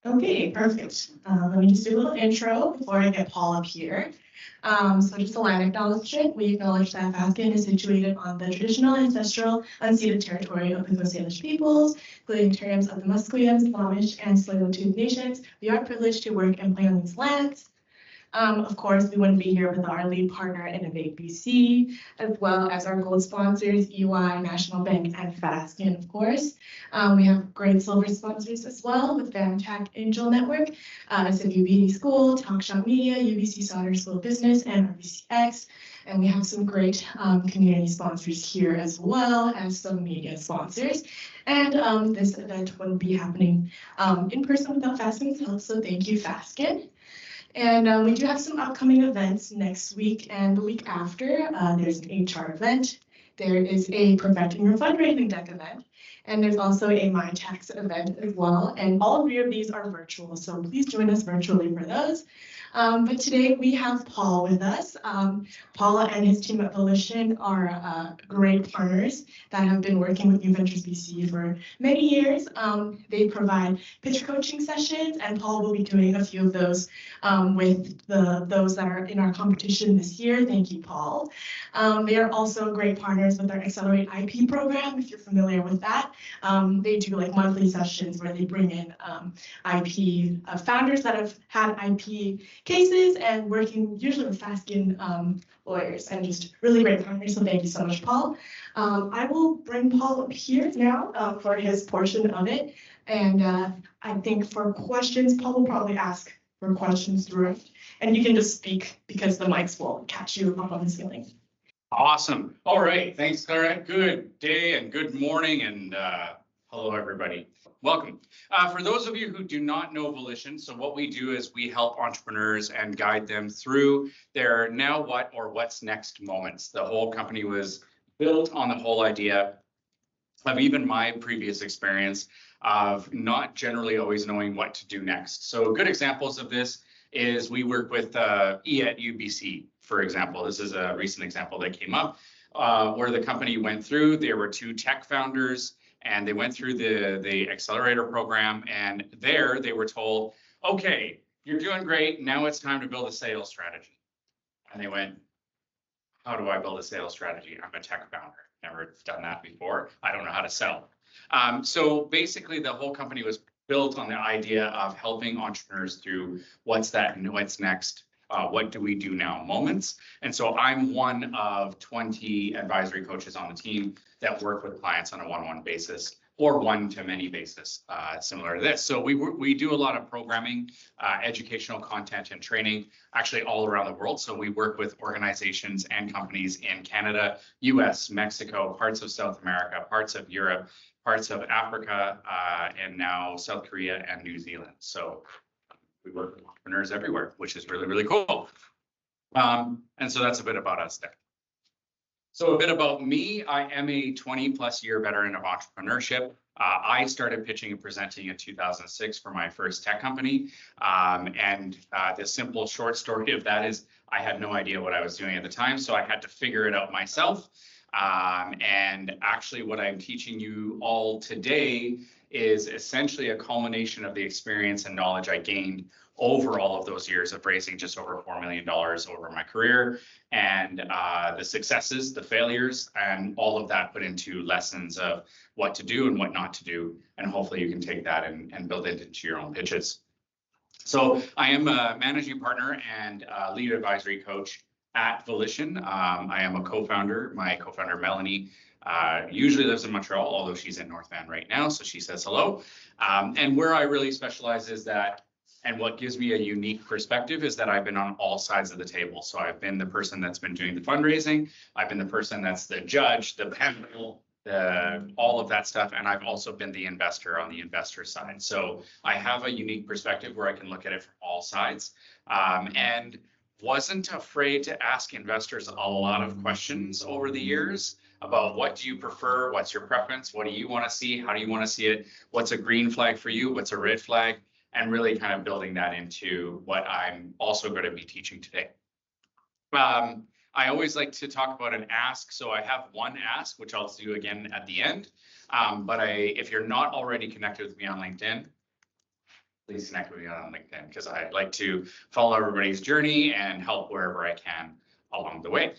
Okay, perfect. Let me just do a little intro before I get Paul up here. So just a land acknowledgement. We acknowledge that Fasken is situated on the traditional, ancestral, unceded territory of the Coast Salish peoples, including terms of the Musqueam, Squamish, and Tsleil-Waututh nations. We are privileged to work and play on these lands. Of course, we wouldn't be here without our lead partner, Innovate BC, as well as our gold sponsors, EY, National Bank, and Fasken, of course. We have great silver sponsors as well with Vantac Angel Network, SWBD School, Talk Shop Media, UBC Sauder School of Business, and RBCX. And we have some great community sponsors here as well as some media sponsors. And this event wouldn't be happening in person without Fasken's help, so thank you, Fasken. And we do have some upcoming events next week and the week after. There's an HR event. There is a Perfecting Your Fundraising Deck event. And there's also a My Tax event as well. And all three of these are virtual, so please join us virtually for those. But today we have Paul with us. Paul and his team at Volition are great partners that have been working with New Ventures BC for many years. They provide pitch coaching sessions, and Paul will be doing a few of those with those that are in our competition this year. Thank you, Paul. They are also great partners with our Accelerate IP program, if you're familiar with that. They do like monthly sessions where they bring in IP founders that have had IP cases and working usually with Fasken lawyers, and just really great partners. So thank you so much, Paul. I will bring Paul up here now for his portion of it. And I think for questions, Paul will probably ask for questions throughout, and you can just speak because the mics will catch you up on the ceiling. Awesome. All right. Thanks, Clara. Good day and good morning, and hello, everybody. Welcome. For those of you who do not know Volition, so what we do is we help entrepreneurs and guide them through their now what or what's next moments. The whole company was built on the whole idea of even my previous experience of not generally always knowing what to do next. So good examples of this is we work with E at UBC, for example. This is a recent example that came up where the company went through. There were two tech founders, and they went through the accelerator program, and there they were told, okay, you're doing great. Now it's time to build a sales strategy. And they went, how do I build a sales strategy? I'm a tech founder. Never done that before. I don't know how to sell. So basically, the whole company was built on the idea of helping entrepreneurs through what's next, what do we do now moments. And so I'm one of 20 advisory coaches on the team that work with clients on a one-on-one basis or one-to-many basis, similar to this. So we do a lot of programming, educational content and training, actually all around the world. So we work with organizations and companies in Canada, US, Mexico, parts of South America, parts of Europe, parts of Africa, and now South Korea and New Zealand. So we work with entrepreneurs everywhere, which is really, really cool. And so that's a bit about us there. So a bit about me. I am a 20+ year veteran of entrepreneurship. I started pitching and presenting in 2006 for my first tech company. And the simple short story of that is I had no idea what I was doing at the time, so I had to figure it out myself. And actually what I'm teaching you all today is essentially a culmination of the experience and knowledge I gained over all of those years of raising just over $4 million over my career, and the successes, the failures, and all of that put into lessons of what to do and what not to do. And hopefully you can take that and build it into your own pitches. So I am a managing partner and lead advisory coach at Volition. I am a co-founder. My co-founder, Melanie, usually lives in Montreal, although she's in North Van right now, so she says hello. And where I really specialize is that, and what gives me a unique perspective is that I've been on all sides of the table. So I've been the person that's been doing the fundraising. I've been the person that's the judge, the panel, all of that stuff. And I've also been the investor on the investor side. So I have a unique perspective where I can look at it from all sides. And wasn't afraid to ask investors a lot of questions over the years about what do you prefer, what's your preference, what do you want to see, how do you want to see it, what's a green flag for you, what's a red flag, and really kind of building that into what I'm also going to be teaching today. I always like to talk about an ask, so I have one ask, which I'll do again at the end. But if you're not already connected with me on LinkedIn, please connect with me on LinkedIn because I like to follow everybody's journey and help wherever I can along the way.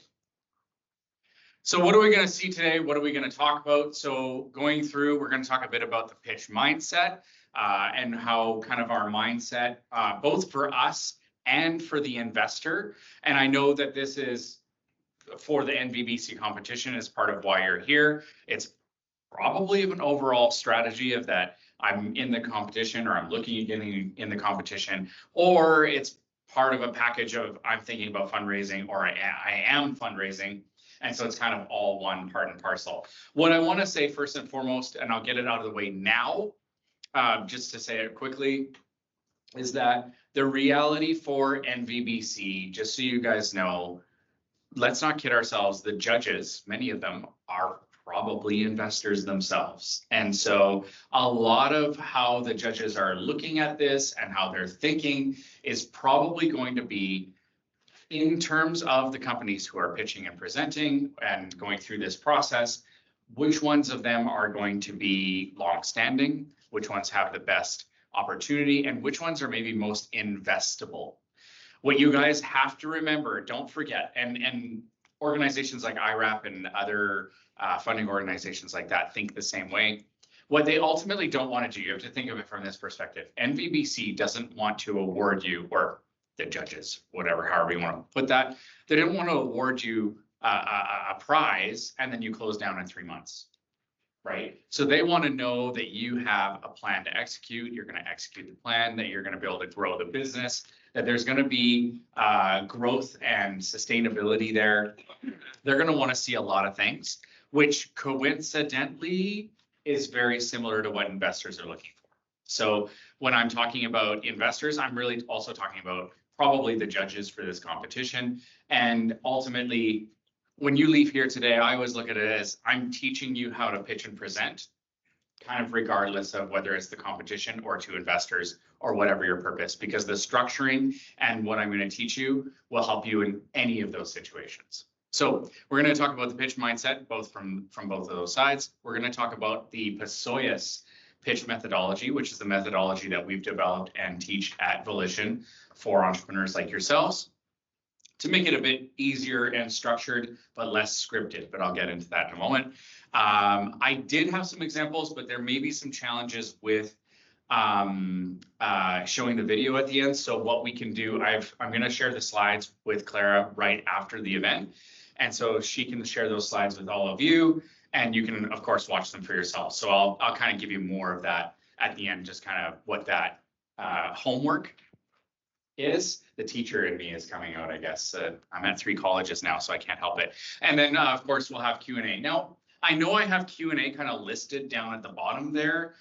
So what are we going to see today? What are we going to talk about? So going through, we're going to talk a bit about the pitch mindset and how kind of our mindset, both for us and for the investor. And I know that this is for the NVBC competition as part of why you're here. It's probably an overall strategy of that I'm in the competition or I'm looking at getting in the competition, or it's part of a package of I'm thinking about fundraising or I am fundraising. And so it's kind of all one part and parcel. What I want to say first and foremost, and I'll get it out of the way now, just to say it quickly, is that the reality for NVBC, just so you guys know, let's not kid ourselves, the judges, many of them are probably investors themselves. And so a lot of how the judges are looking at this and how they're thinking is probably going to be in terms of the companies who are pitching and presenting and going through this process, which ones of them are going to be longstanding, which ones have the best opportunity, and which ones are maybe most investable. What you guys have to remember, don't forget, and organizations like IRAP and other funding organizations like that think the same way. What they ultimately don't want to do, you have to think of it from this perspective. NVBC doesn't want to award you, or the judges, whatever, however you want to put that, they don't want to award you a prize and then you close down in 3 months, right? So they want to know that you have a plan to execute, you're going to execute the plan, that you're going to be able to grow the business, that there's going to be growth and sustainability there. They're going to want to see a lot of things, which coincidentally is very similar to what investors are looking for. So when I'm talking about investors, I'm really also talking about probably the judges for this competition. And ultimately, when you leave here today, I always look at it as I'm teaching you how to pitch and present, kind of regardless of whether it's the competition or to investors or whatever your purpose, because the structuring and what I'm going to teach you will help you in any of those situations. So we're going to talk about the pitch mindset, both from both of those sides. We're going to talk about the PSOIAS pitch methodology, which is the methodology that we've developed and teach at Volition for entrepreneurs like yourselves, to make it a bit easier and structured, but less scripted, but I'll get into that in a moment. I did have some examples, but there may be some challenges with showing the video at the end. So what we can do, I'm going to share the slides with Clara right after the event. And so she can share those slides with all of you, and you can, of course, watch them for yourself. So I'll kind of give you more of that at the end, just kind of what that homework is. The teacher in me is coming out, I guess. I'm at 3 colleges now, so I can't help it. And then, of course, we'll have Q&A. Now, I know I have Q&A kind of listed down at the bottom there.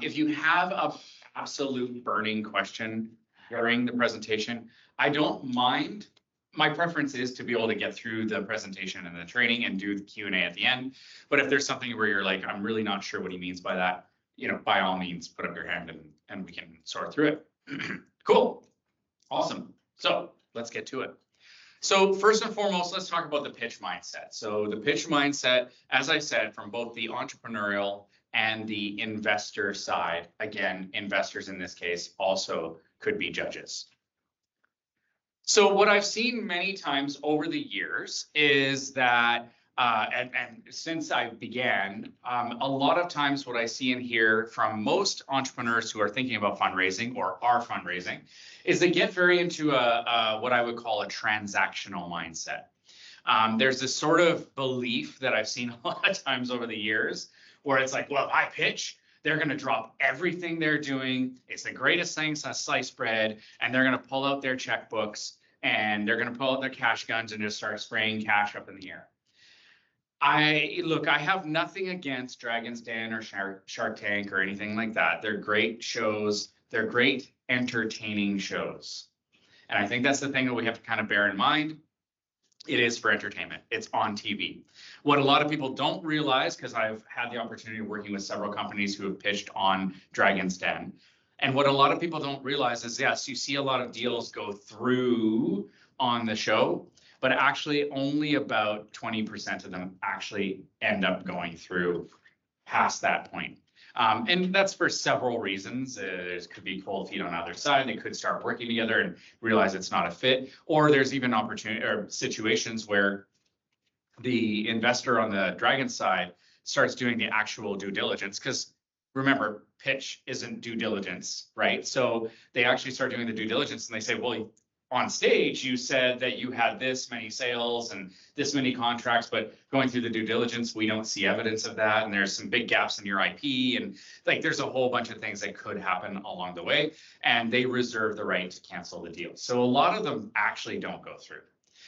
If you have an absolute burning question during the presentation, I don't mind. My preference is to be able to get through the presentation and the training and do the Q&A at the end. But if there's something where you're like, I'm really not sure what he means by that, you know, by all means, put up your hand and we can sort through it. Cool. Awesome. So let's get to it. So first and foremost, let's talk about the pitch mindset. So the pitch mindset, as I said, from both the entrepreneurial and the investor side, again, investors in this case also could be judges. So what I've seen many times over the years is that, and since I began, a lot of times what I see and hear from most entrepreneurs who are thinking about fundraising or are fundraising is they get very into what I would call a transactional mindset. There's this sort of belief that I've seen a lot of times over the years where it's like, well, if I pitch, they're going to drop everything they're doing. It's the greatest thing since sliced bread, and they're going to pull out their checkbooks and they're going to pull out their cash guns and just start spraying cash up in the air. I have nothing against Dragon's Den or Shark Tank or anything like that. They're great shows. They're great entertaining shows. And I think that's the thing that we have to kind of bear in mind. It is for entertainment. It's on TV. What a lot of people don't realize, because I've had the opportunity of working with several companies who have pitched on Dragon's Den, and what a lot of people don't realize is, yes, you see a lot of deals go through on the show, but actually only about 20% of them actually end up going through past that point. And that's for several reasons. There could be cold feet on either side. They could start working together and realize it's not a fit. Or there's even opportunity or situations where the investor on the Dragon side starts doing the actual due diligence. Because remember, pitch isn't due diligence, right? So they actually start doing the due diligence and they say, well, on stage, you said that you had this many sales and this many contracts, but going through the due diligence, we don't see evidence of that. And there's some big gaps in your IP. And like, there's a whole bunch of things that could happen along the way. And they reserve the right to cancel the deal. So a lot of them actually don't go through.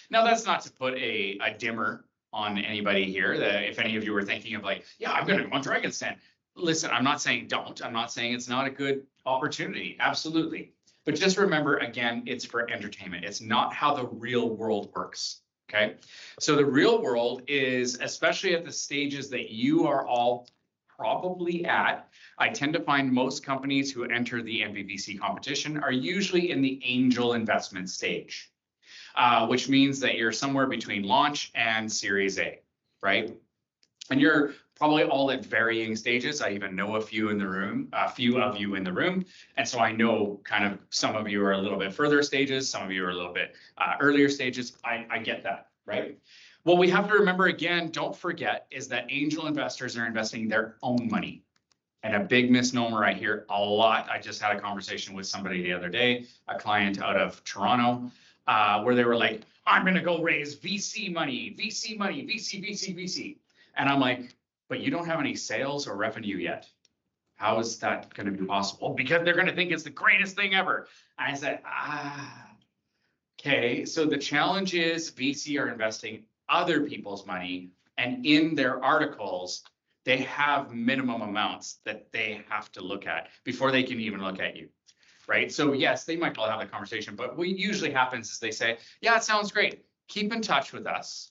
Now, that's not to put a dimmer on anybody here, that if any of you were thinking of like, yeah, I'm going to go on Dragon's Den. Listen, I'm not saying don't. I'm not saying it's not a good opportunity. Absolutely. But just remember, again, it's for entertainment. It's not how the real world works, okay? So the real world is, especially at the stages that you are all probably at, I tend to find most companies who enter the MVVC competition are usually in the angel investment stage, which means that you're somewhere between launch and Series A, right? And you're probably all at varying stages. I even know a few of you in the room. And so I know kind of some of you are a little bit further stages, some of you are a little bit earlier stages. I get that, right? What we have to remember, again, don't forget, is that angel investors are investing their own money. And a big misnomer I hear a lot. I just had a conversation with somebody the other day, a client out of Toronto, where they were like, I'm going to go raise VC money, VC money, VC. And I'm like, but you don't have any sales or revenue yet. How is that going to be possible? Because they're going to think it's the greatest thing ever. And I said, okay. So the challenge is VC are investing other people's money, and in their articles, they have minimum amounts that they have to look at before they can even look at you, right? So yes, they might all have the conversation, but what usually happens is they say, yeah, it sounds great. Keep in touch with us.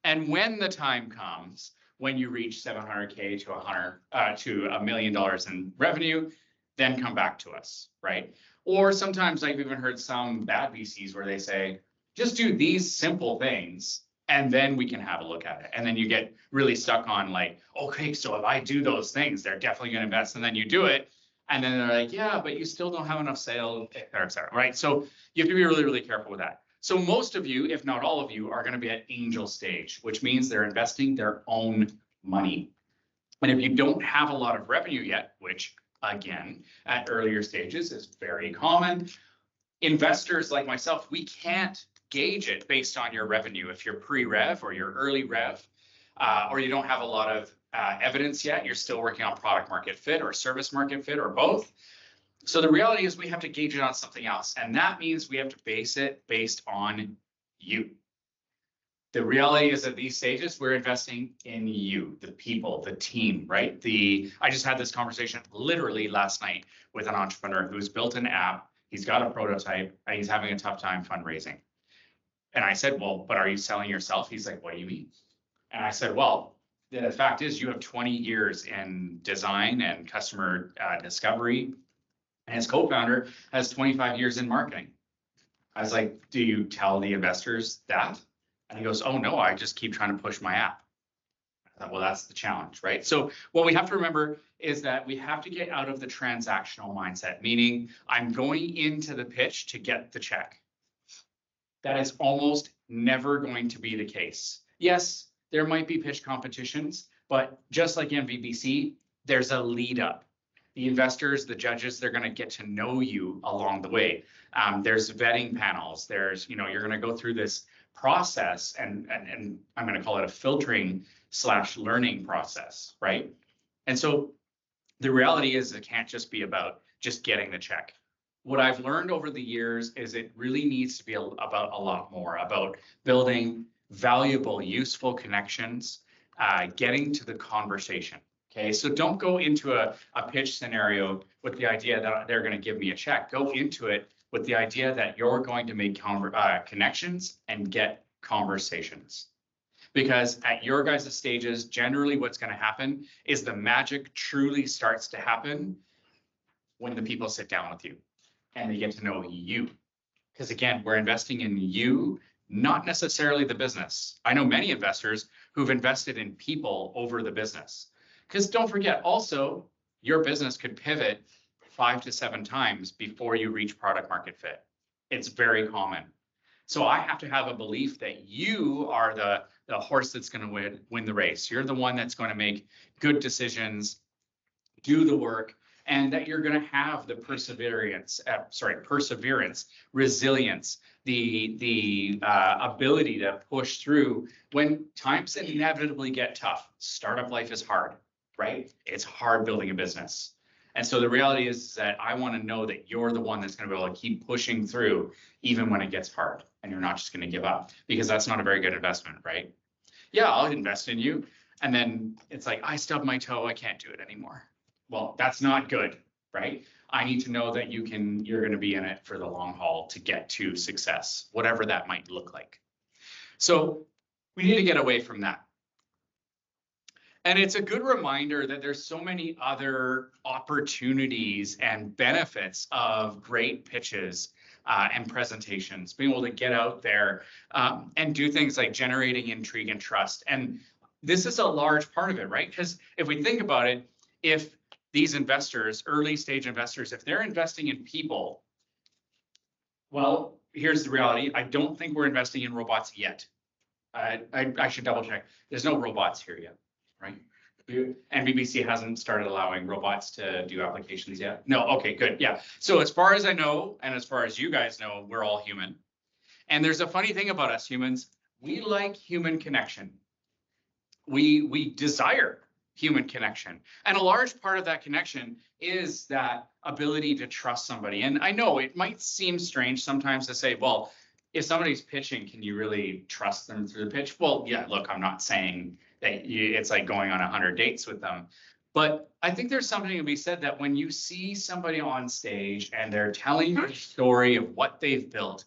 And when the time comes, when you reach 700K to $1 million in revenue, then come back to us, right? Or sometimes I've even heard some bad VCs where they say, just do these simple things and then we can have a look at it. And then you get really stuck on like, okay, so if I do those things, they're definitely going to invest. And then you do it. And then they're like, yeah, but you still don't have enough sales, et cetera, right? So you have to be really, really careful with that. So most of you, if not all of you, are going to be at angel stage, which means they're investing their own money. And if you don't have a lot of revenue yet, which again, at earlier stages is very common, investors like myself, we can't gauge it based on your revenue. If you're pre-rev or you're early rev, or you don't have a lot of evidence yet, you're still working on product market fit or service market fit or both. So the reality is we have to gauge it on something else. And that means we have to base it based on you. The reality is at these stages, we're investing in you, the people, the team, right? I just had this conversation literally last night with an entrepreneur who's built an app. He's got a prototype and he's having a tough time fundraising. And I said, well, but are you selling yourself? He's like, what do you mean? And I said, well, the fact is you have 20 years in design and customer discovery. And his co-founder has 25 years in marketing. I was like, do you tell the investors that? And he goes, oh no, I just keep trying to push my app. I thought, well, that's the challenge, right? So what we have to remember is that we have to get out of the transactional mindset, meaning I'm going into the pitch to get the check. That is almost never going to be the case. Yes, there might be pitch competitions, but just like MVVC, there's a lead up. The investors, the judges, they're going to get to know you along the way. There's vetting panels. There's, you're going to go through this process, and I'm going to call it a filtering / learning process, right? And so the reality is it can't just be about just getting the check. What I've learned over the years is it really needs to be about a lot more, about building valuable, useful connections, getting to the conversation. Okay, so don't go into a pitch scenario with the idea that they're going to give me a check. Go into it with the idea that you're going to make connections and get conversations. Because at your guys' stages, generally what's going to happen is the magic truly starts to happen when the people sit down with you and they get to know you. Because again, we're investing in you, not necessarily the business. I know many investors who've invested in people over the business. Because don't forget, also, your business could pivot 5 to 7 times before you reach product market fit. It's very common. So I have to have a belief that you are the horse that's going to win the race. You're the one that's going to make good decisions, do the work, and that you're going to have the perseverance, resilience, the ability to push through when times inevitably get tough. Startup life is hard, right? It's hard building a business. And so the reality is that I want to know that you're the one that's going to be able to keep pushing through even when it gets hard, and you're not just going to give up, because that's not a very good investment, right? Yeah, I'll invest in you. And then it's like, I stubbed my toe, I can't do it anymore. Well, that's not good, right? I need to know that you're going to be in it for the long haul to get to success, whatever that might look like. So we need to get away from that. And it's a good reminder that there's so many other opportunities and benefits of great pitches and presentations, being able to get out there and do things like generating intrigue and trust. And this is a large part of it, right? Because if we think about it, if these investors, early stage investors, if they're investing in people, well, here's the reality. I don't think we're investing in robots yet. I should double check. There's no robots here yet, right? And BBC hasn't started allowing robots to do applications yet. No, okay, good, yeah. So as far as I know, and as far as you guys know, we're all human. And there's a funny thing about us humans. We like human connection. We desire human connection. And a large part of that connection is that ability to trust somebody. And I know it might seem strange sometimes to say, well, if somebody's pitching, can you really trust them through the pitch? Well, yeah, look, I'm not saying that it's like going on 100 dates with them. But I think there's something to be said that when you see somebody on stage and they're telling you a story of what they've built,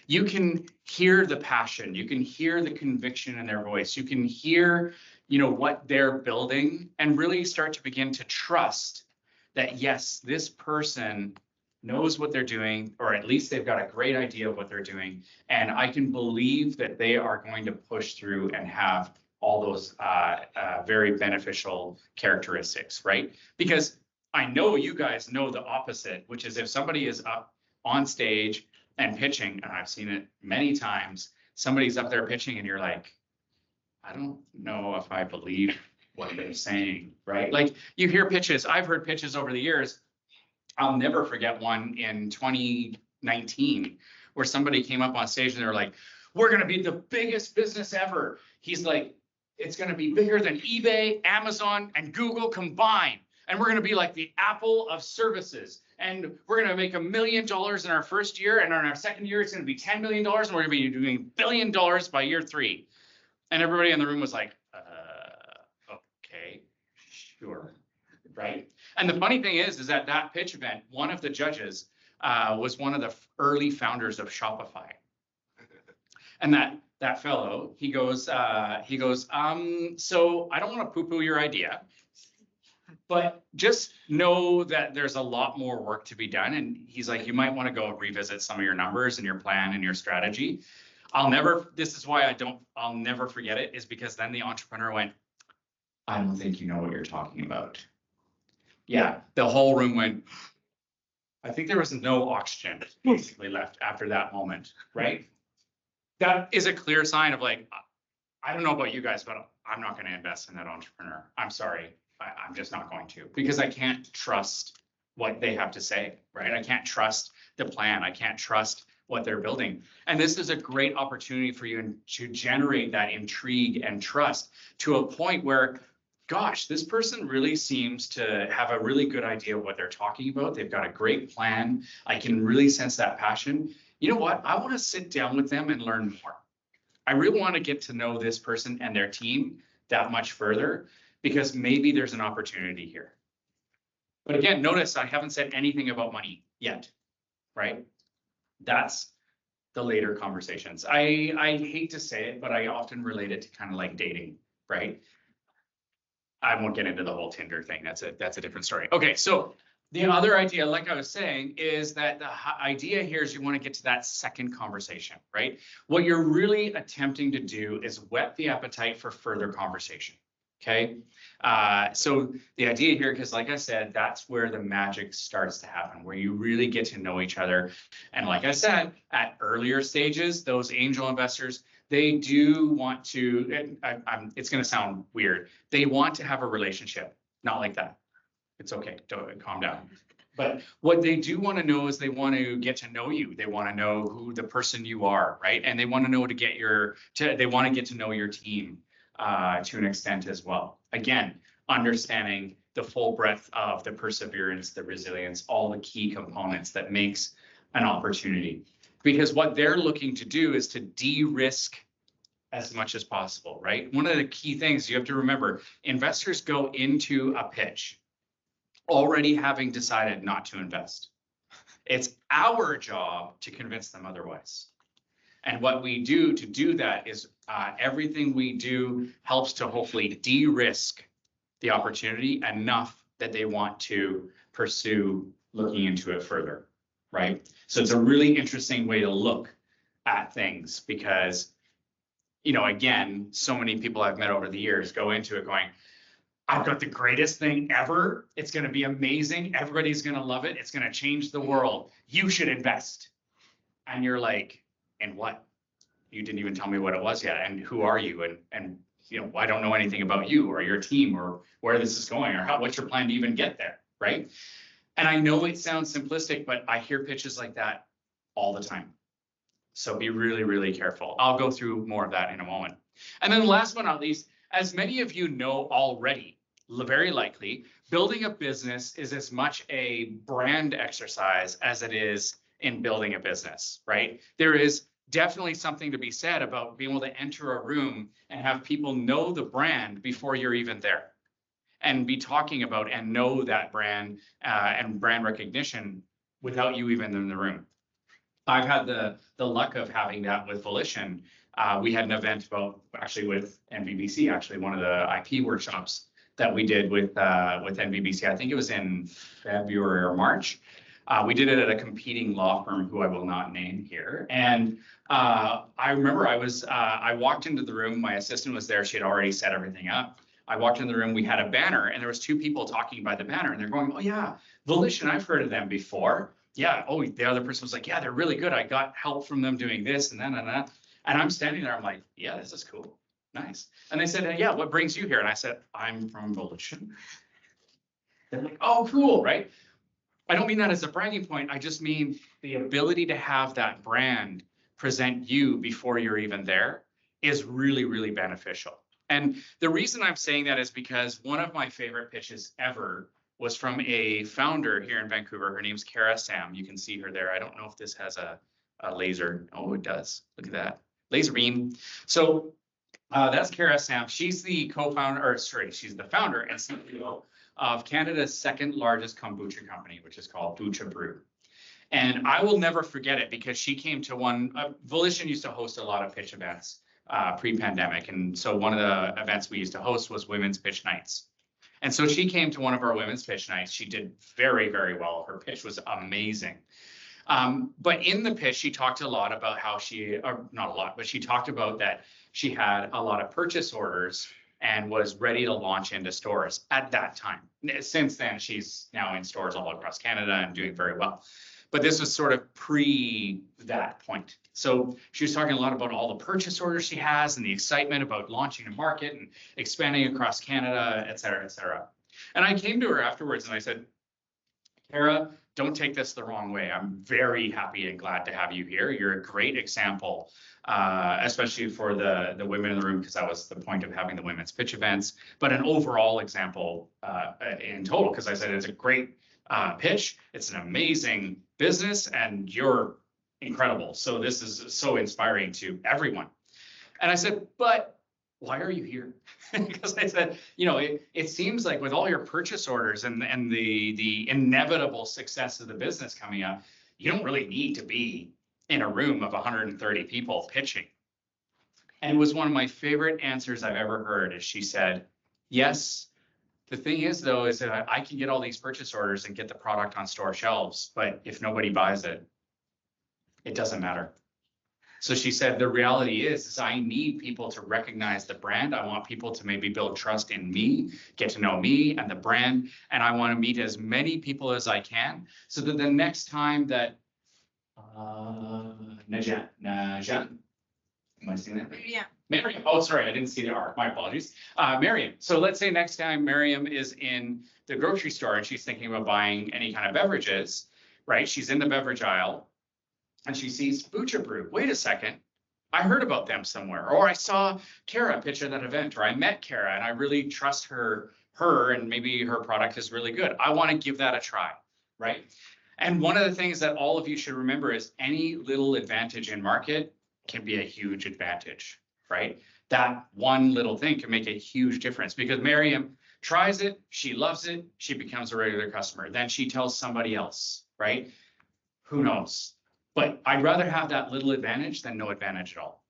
you can hear the passion, you can hear the conviction in their voice, you can hear, what they're building, and really start to begin to trust that, yes, this person knows what they're doing, or at least they've got a great idea of what they're doing. And I can believe that they are going to push through and have all those very beneficial characteristics, right? Because I know you guys know the opposite, which is if somebody is up on stage and pitching, and I've seen it many times, somebody's up there pitching and you're like, I don't know if I believe what they're saying, right? Like you hear pitches, I've heard pitches over the years. I'll never forget one in 2019 where somebody came up on stage and they're like, we're going to be the biggest business ever. He's like, it's going to be bigger than eBay, Amazon, and Google combined. And we're going to be like the Apple of services. And we're going to make $1 million in our first year. And in our second year, it's going to be $10 million. And we're going to be doing $1 billion by year 3. And everybody in the room was like, okay, sure, right? And the funny thing is that pitch event, one of the judges was one of the early founders of Shopify. And that fellow, he goes, so I don't want to poo-poo your idea, but just know that there's a lot more work to be done. And he's like, you might want to go revisit some of your numbers and your plan and your strategy. I'll never forget it, is because then the entrepreneur went, I don't think you know what you're talking about. Yeah, the whole room went, I think there was no oxygen basically left after that moment, right? That is a clear sign of like, I don't know about you guys, but I'm not going to invest in that entrepreneur. I'm sorry. I'm just not going to, because I can't trust what they have to say, right? I can't trust the plan. I can't trust what they're building. And this is a great opportunity for you to generate that intrigue and trust to a point where, gosh, this person really seems to have a really good idea of what they're talking about. They've got a great plan. I can really sense that passion. You know what? I want to sit down with them and learn more. I really want to get to know this person and their team that much further, because maybe there's an opportunity here. But again, notice I haven't said anything about money yet, right? That's the later conversations. I hate to say it, but I often relate it to kind of like dating, right? I won't get into the whole Tinder thing. That's a different story. Okay, so the other idea, like I was saying, is that the idea here is you want to get to that second conversation, right? What you're really attempting to do is whet the appetite for further conversation. Okay. So the idea here, because like I said, that's where the magic starts to happen, where you really get to know each other. And like I said, at earlier stages, those angel investors, they do want to, it's going to sound weird. They want to have a relationship, not like that. It's okay. Don't calm down. But what they do want to know is they want to get to know you. They want to know who the person you are, right? And they want to know they want to get to know your team to an extent as well. Again, understanding the full breadth of the perseverance, the resilience, all the key components that makes an opportunity. Because what they're looking to do is to de-risk as much as possible, right? One of the key things you have to remember, investors go into a pitch already having decided not to invest. It's our job to convince them otherwise. And what we do to do that is everything we do helps to hopefully de-risk the opportunity enough that they want to pursue looking into it further, right? So it's a really interesting way to look at things because, you know, again, so many people I've met over the years go into it going, I've got the greatest thing ever. It's going to be amazing. Everybody's going to love it. It's going to change the world. You should invest. And you're like, and what? You didn't even tell me what it was yet. And who are you? And you know, I don't know anything about you or your team or where this is going or what's your plan to even get there, right? And I know it sounds simplistic, but I hear pitches like that all the time. So be really, really careful. I'll go through more of that in a moment. And then last but not least, as many of you know already, very likely, building a business is as much a brand exercise as it is in building a business, right? There is definitely something to be said about being able to enter a room and have people know the brand before you're even there and be talking about and know that brand and brand recognition without you even in the room. I've had the luck of having that with Volition. We had an event with NVBC, actually one of the IP workshops that we did with NVBC. I think it was in February or March. We did it at a competing law firm who I will not name here. And I remember I walked into the room, my assistant was there, she had already set everything up. I walked in the room, we had a banner and there was two people talking by the banner and they're going, oh yeah, Volition, I've heard of them before. Yeah, oh, the other person was like, yeah, they're really good. I got help from them doing this and that and that. And I'm standing there, I'm like, yeah, this is cool, nice. And they said, yeah, what brings you here? And I said, I'm from Volition. They're like, oh, cool, right? I don't mean that as a bragging point. I just mean the ability to have that brand present you before you're even there is really, really beneficial. And the reason I'm saying that is because one of my favorite pitches ever was from a founder here in Vancouver. Her name's Kara Sam. You can see her there. I don't know if this has a laser. Oh, it does. Look at that. Laser beam. So that's Kara Sam. She's the she's the founder and CEO of Canada's second largest kombucha company, which is called Bucha Brew. And I will never forget it because she came to Volition used to host a lot of pitch events pre-pandemic. And so one of the events we used to host was women's pitch nights. And so she came to one of our women's pitch nights. She did very, very well. Her pitch was amazing. But in the pitch, she talked a lot about how not a lot, but she talked about that she had a lot of purchase orders and was ready to launch into stores at that time. Since then, she's now in stores all across Canada and doing very well. But this was sort of pre that point. So she was talking a lot about all the purchase orders she has and the excitement about launching a market and expanding across Canada, et cetera, et cetera. And I came to her afterwards and I said, Kara, don't take this the wrong way. I'm very happy and glad to have you here. You're a great example, especially for the women in the room, because that was the point of having the women's pitch events, but an overall example in total, because I said it's a great pitch. It's an amazing business and you're incredible. So this is so inspiring to everyone. And I said, but why are you here? Because I said, you know, it seems like with all your purchase orders and the inevitable success of the business coming up, you don't really need to be in a room of 130 people pitching. And it was one of my favorite answers I've ever heard is she said, yes, the thing is though, is that I can get all these purchase orders and get the product on store shelves, but if nobody buys it, it doesn't matter. So she said, the reality is I need people to recognize the brand. I want people to maybe build trust in me, get to know me and the brand. And I want to meet as many people as I can so that the next time that Najan, am I seeing that? Yeah. Miriam, oh, sorry, I didn't see the R, my apologies. Miriam, so let's say next time Miriam is in the grocery store and she's thinking about buying any kind of beverages, right? She's in the beverage aisle and she sees Bucha Brew. Wait a second, I heard about them somewhere, or I saw Kara pitch at that event, or I met Kara and I really trust her and maybe her product is really good. I want to give that a try, right? And one of the things that all of you should remember is any little advantage in market can be a huge advantage, right? That one little thing can make a huge difference because Miriam tries it, she loves it, she becomes a regular customer. Then she tells somebody else, right? Who knows? But I'd rather have that little advantage than no advantage at all.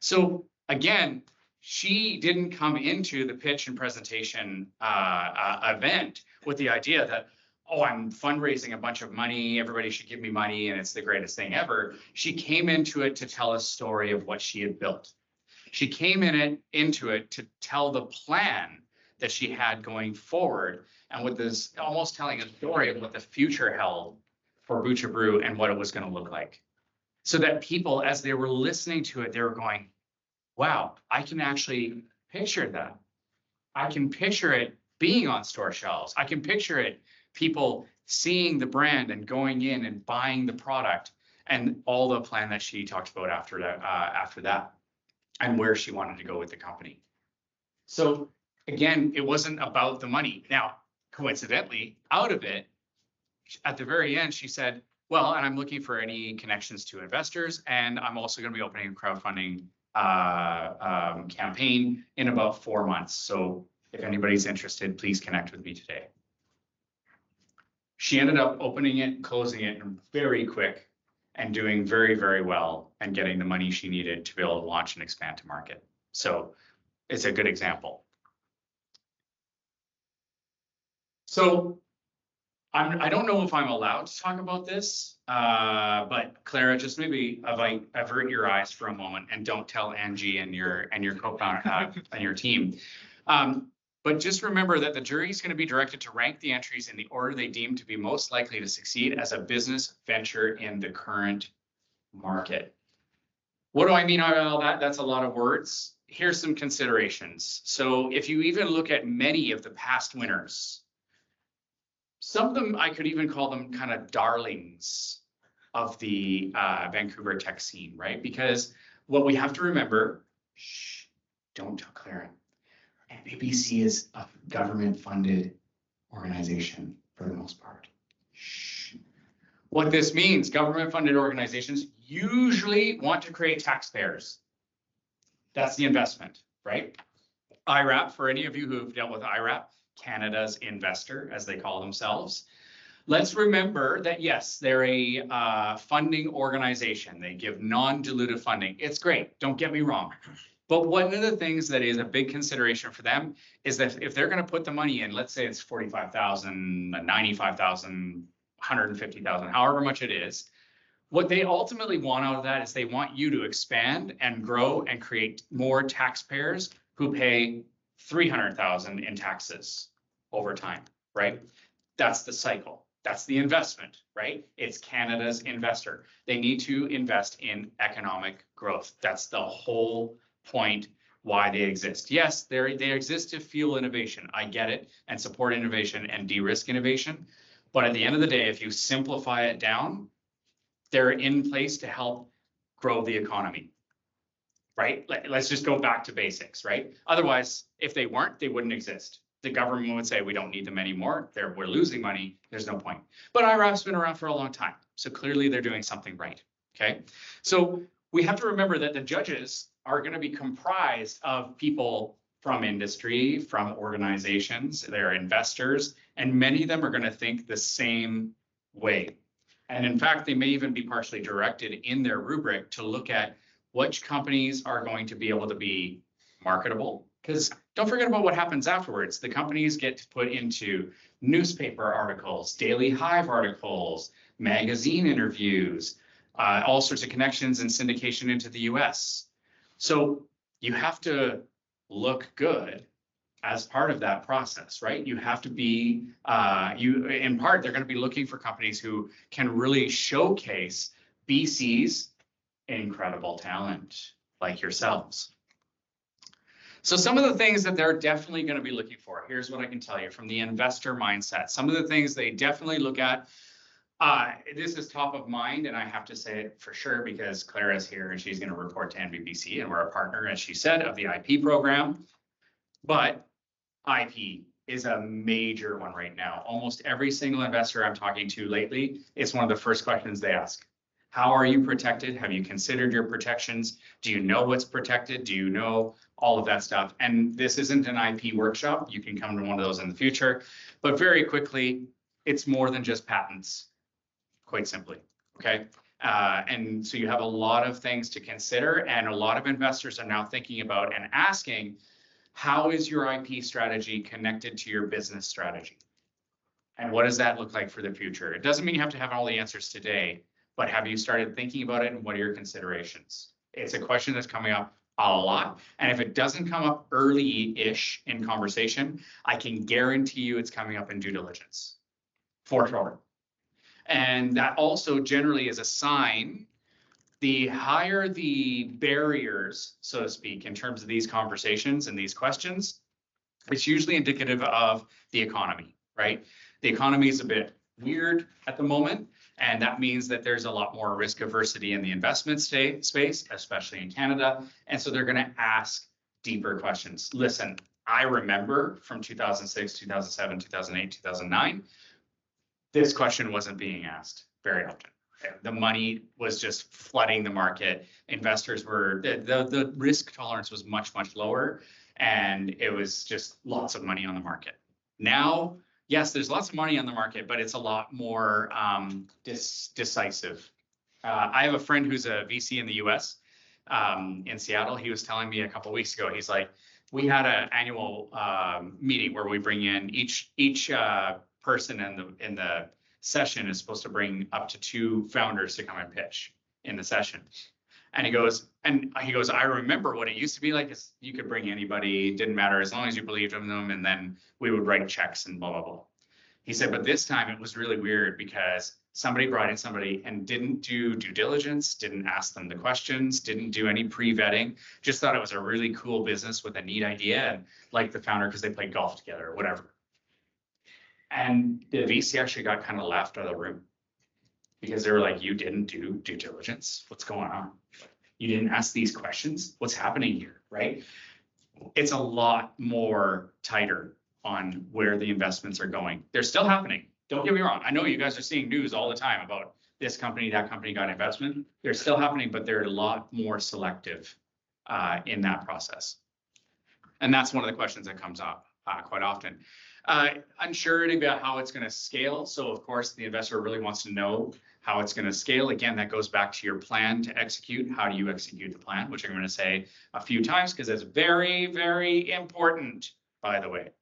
So again, she didn't come into the pitch and presentation event with the idea that, oh, I'm fundraising a bunch of money, everybody should give me money, and it's the greatest thing ever. She came into it to tell a story of what she had built. She came into it to tell the plan that she had going forward, and with this almost telling a story of what the future held for Bucha Brew and what it was going to look like. So that people, as they were listening to it, they were going, wow, I can actually picture that. I can picture it being on store shelves. I can picture it, people seeing the brand and going in and buying the product and all the plan that she talked about after that and where she wanted to go with the company. So again, it wasn't about the money. Now, coincidentally, out of it, at the very end, she said, well, and I'm looking for any connections to investors, and I'm also going to be opening a crowdfunding campaign in about 4 months. So if anybody's interested, please connect with me today. She ended up opening it, closing it very quick and doing very, very well and getting the money she needed to be able to launch and expand to market. So it's a good example. So I don't know if I'm allowed to talk about this, but Clara, just maybe avert your eyes for a moment and don't tell Angie and your co-founder and your team. But just remember that the jury is going to be directed to rank the entries in the order they deem to be most likely to succeed as a business venture in the current market. What do I mean by all that? That's a lot of words. Here's some considerations. So if you even look at many of the past winners, some of them, I could even call them kind of darlings of the Vancouver tech scene, right? Because what we have to remember, shh, don't tell Clara. NBBC is a government-funded organization for the most part. Shh. What this means, government-funded organizations usually want to create taxpayers. That's the investment, right? IRAP, for any of you who've dealt with IRAP, Canada's investor, as they call themselves. Let's remember that, yes, they're a funding organization. They give non-dilutive funding. It's great, don't get me wrong. But one of the things that is a big consideration for them is that if they're going to put the money in, let's say it's 45,000, 95,000, 150,000, however much it is, what they ultimately want out of that is they want you to expand and grow and create more taxpayers who pay 300,000 in taxes over time, right? That's the cycle. That's the investment, right? It's Canada's investor. They need to invest in economic growth. That's the whole point why they exist. Yes, they exist to fuel innovation. I get it, and support innovation and de-risk innovation. But at the end of the day, if you simplify it down, they're in place to help grow the economy. Right? Let's just go back to basics, right? Otherwise, if they weren't, they wouldn't exist. The government would say, we don't need them anymore. We're losing money. There's no point. But IRAP's been around for a long time. So clearly they're doing something right, okay? So we have to remember that the judges are going to be comprised of people from industry, from organizations, they're investors, and many of them are going to think the same way. And in fact, they may even be partially directed in their rubric to look at which companies are going to be able to be marketable. Because don't forget about what happens afterwards. The companies get put into newspaper articles, Daily Hive articles, magazine interviews. all sorts of connections and syndication into the US. So you have to look good as part of that process, right? You have to be, in part, they're going to be looking for companies who can really showcase BC's incredible talent like yourselves. So some of the things that they're definitely going to be looking for, here's what I can tell you from the investor mindset. Some of the things they definitely look at, this is top of mind, and I have to say it for sure because Clara's here and she's going to report to NBBC, and we're a partner, as she said, of the IP program. But IP is a major one right now. Almost every single investor I'm talking to lately, it's one of the first questions they ask. How are you protected? Have you considered your protections? Do you know what's protected? Do you know all of that stuff? And this isn't an IP workshop. You can come to one of those in the future. But very quickly, it's more than just patents, quite simply, okay? And so you have a lot of things to consider, and a lot of investors are now thinking about and asking, how is your IP strategy connected to your business strategy? And what does that look like for the future? It doesn't mean you have to have all the answers today, but have you started thinking about it, and what are your considerations? It's a question that's coming up a lot. And if it doesn't come up early-ish in conversation, I can guarantee you it's coming up in due diligence, for sure. And that also generally is a sign, the higher the barriers, so to speak, in terms of these conversations and these questions, it's usually indicative of the economy, right? The economy is a bit weird at the moment, and that means that there's a lot more risk aversity in the investment space, especially in Canada. And so they're going to ask deeper questions. Listen, I remember from 2006, 2007, 2008, 2009, this question wasn't being asked very often. The money was just flooding the market. Investors were, the risk tolerance was much, much lower, and it was just lots of money on the market. Now, yes, there's lots of money on the market, but it's a lot more decisive. I have a friend who's a VC in the US, in Seattle. He was telling me a couple of weeks ago, he's like, we had an annual meeting where we bring in each person in the session is supposed to bring up to 2 founders to come and pitch in the session. And he goes, I remember what it used to be like is you could bring anybody, didn't matter as long as you believed in them, and then we would write checks and blah, blah, blah. He said, but this time it was really weird because somebody brought in somebody and didn't do due diligence, didn't ask them the questions, didn't do any pre-vetting, just thought it was a really cool business with a neat idea and liked the founder because they played golf together or whatever. And the VC actually got kind of laughed out of the room because they were like, you didn't do due diligence. What's going on? You didn't ask these questions. What's happening here, right? It's a lot more tighter on where the investments are going. They're still happening. Don't get me wrong. I know you guys are seeing news all the time about this company, that company got investment. They're still happening, but they're a lot more selective in that process. And that's one of the questions that comes up quite often. Unsurety about how it's going to scale. So of course, the investor really wants to know how it's going to scale. Again, that goes back to your plan to execute. How do you execute the plan? Which I'm going to say a few times because it's very, very important, by the way.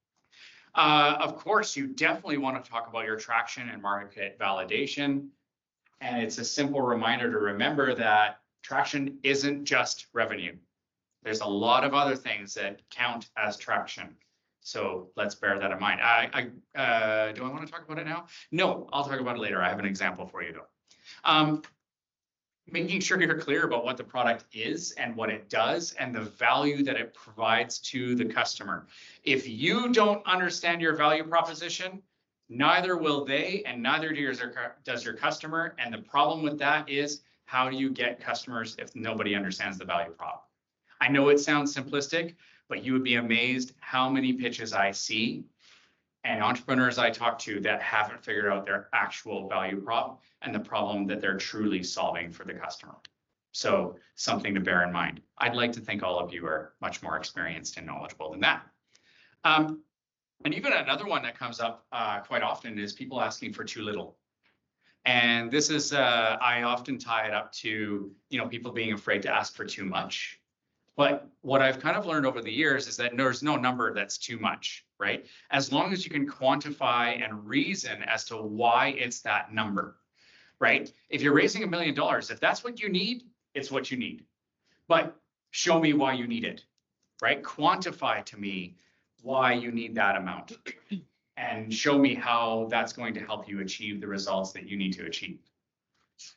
Of course, you definitely want to talk about your traction and market validation. And it's a simple reminder to remember that traction isn't just revenue. There's a lot of other things that count as traction. So let's bear that in mind. Do I want to talk about it now? No, I'll talk about it later. I have an example for you though. Making sure you're clear about what the product is and what it does and the value that it provides to the customer. If you don't understand your value proposition, neither will they, and neither does your customer. And the problem with that is, how do you get customers if nobody understands the value prop? I know it sounds simplistic, but you would be amazed how many pitches I see and entrepreneurs I talk to that haven't figured out their actual value prop and the problem that they're truly solving for the customer. So something to bear in mind. I'd like to think all of you are much more experienced and knowledgeable than that. And even another one that comes up quite often is people asking for too little. And this is, I often tie it up to, people being afraid to ask for too much. But what I've kind of learned over the years is that there's no number that's too much, right? As long as you can quantify and reason as to why it's that number, right? If you're raising $1 million, if that's what you need, it's what you need. But show me why you need it, right? Quantify to me why you need that amount and show me how that's going to help you achieve the results that you need to achieve.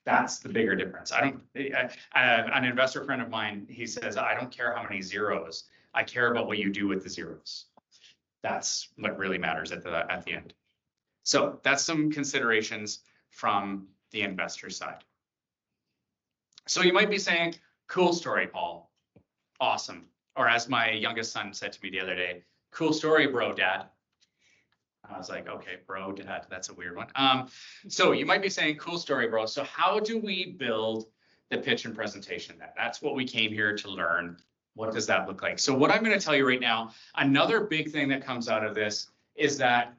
That's the bigger difference. An investor friend of mine, he says, I don't care how many zeros. I care about what you do with the zeros. That's what really matters at the end. So that's some considerations from the investor side. So you might be saying, cool story, Paul. Awesome. Or as my youngest son said to me the other day, cool story, bro, dad. I was like, okay, bro, dad, that's a weird one. So you might be saying, cool story, bro. So how do we build the pitch and presentation then? That's what we came here to learn. What does that look like? So what I'm going to tell you right now, another big thing that comes out of this is that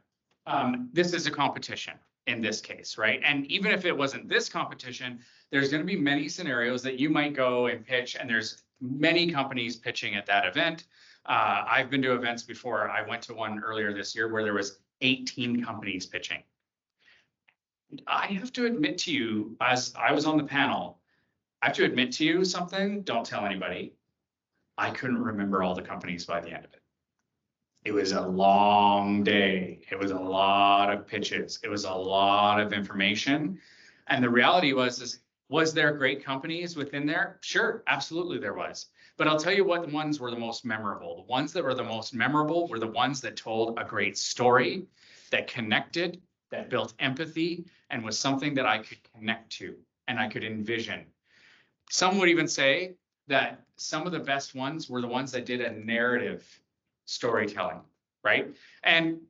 this is a competition in this case, right? And even if it wasn't this competition, there's going to be many scenarios that you might go and pitch, and there's many companies pitching at that event. I've been to events before. I went to one earlier this year where there was 18 companies pitching. I have to admit to you, as I was on the panel, I have to admit to you something, don't tell anybody. I couldn't remember all the companies by the end of it. It was a long day. It was a lot of pitches. It was a lot of information. And the reality was there great companies within there? Sure, absolutely there was. But I'll tell you what ones were the most memorable. The ones that were the most memorable were the ones that told a great story, that connected, that built empathy, and was something that I could connect to and I could envision. Some would even say that some of the best ones were the ones that did a narrative storytelling, right? And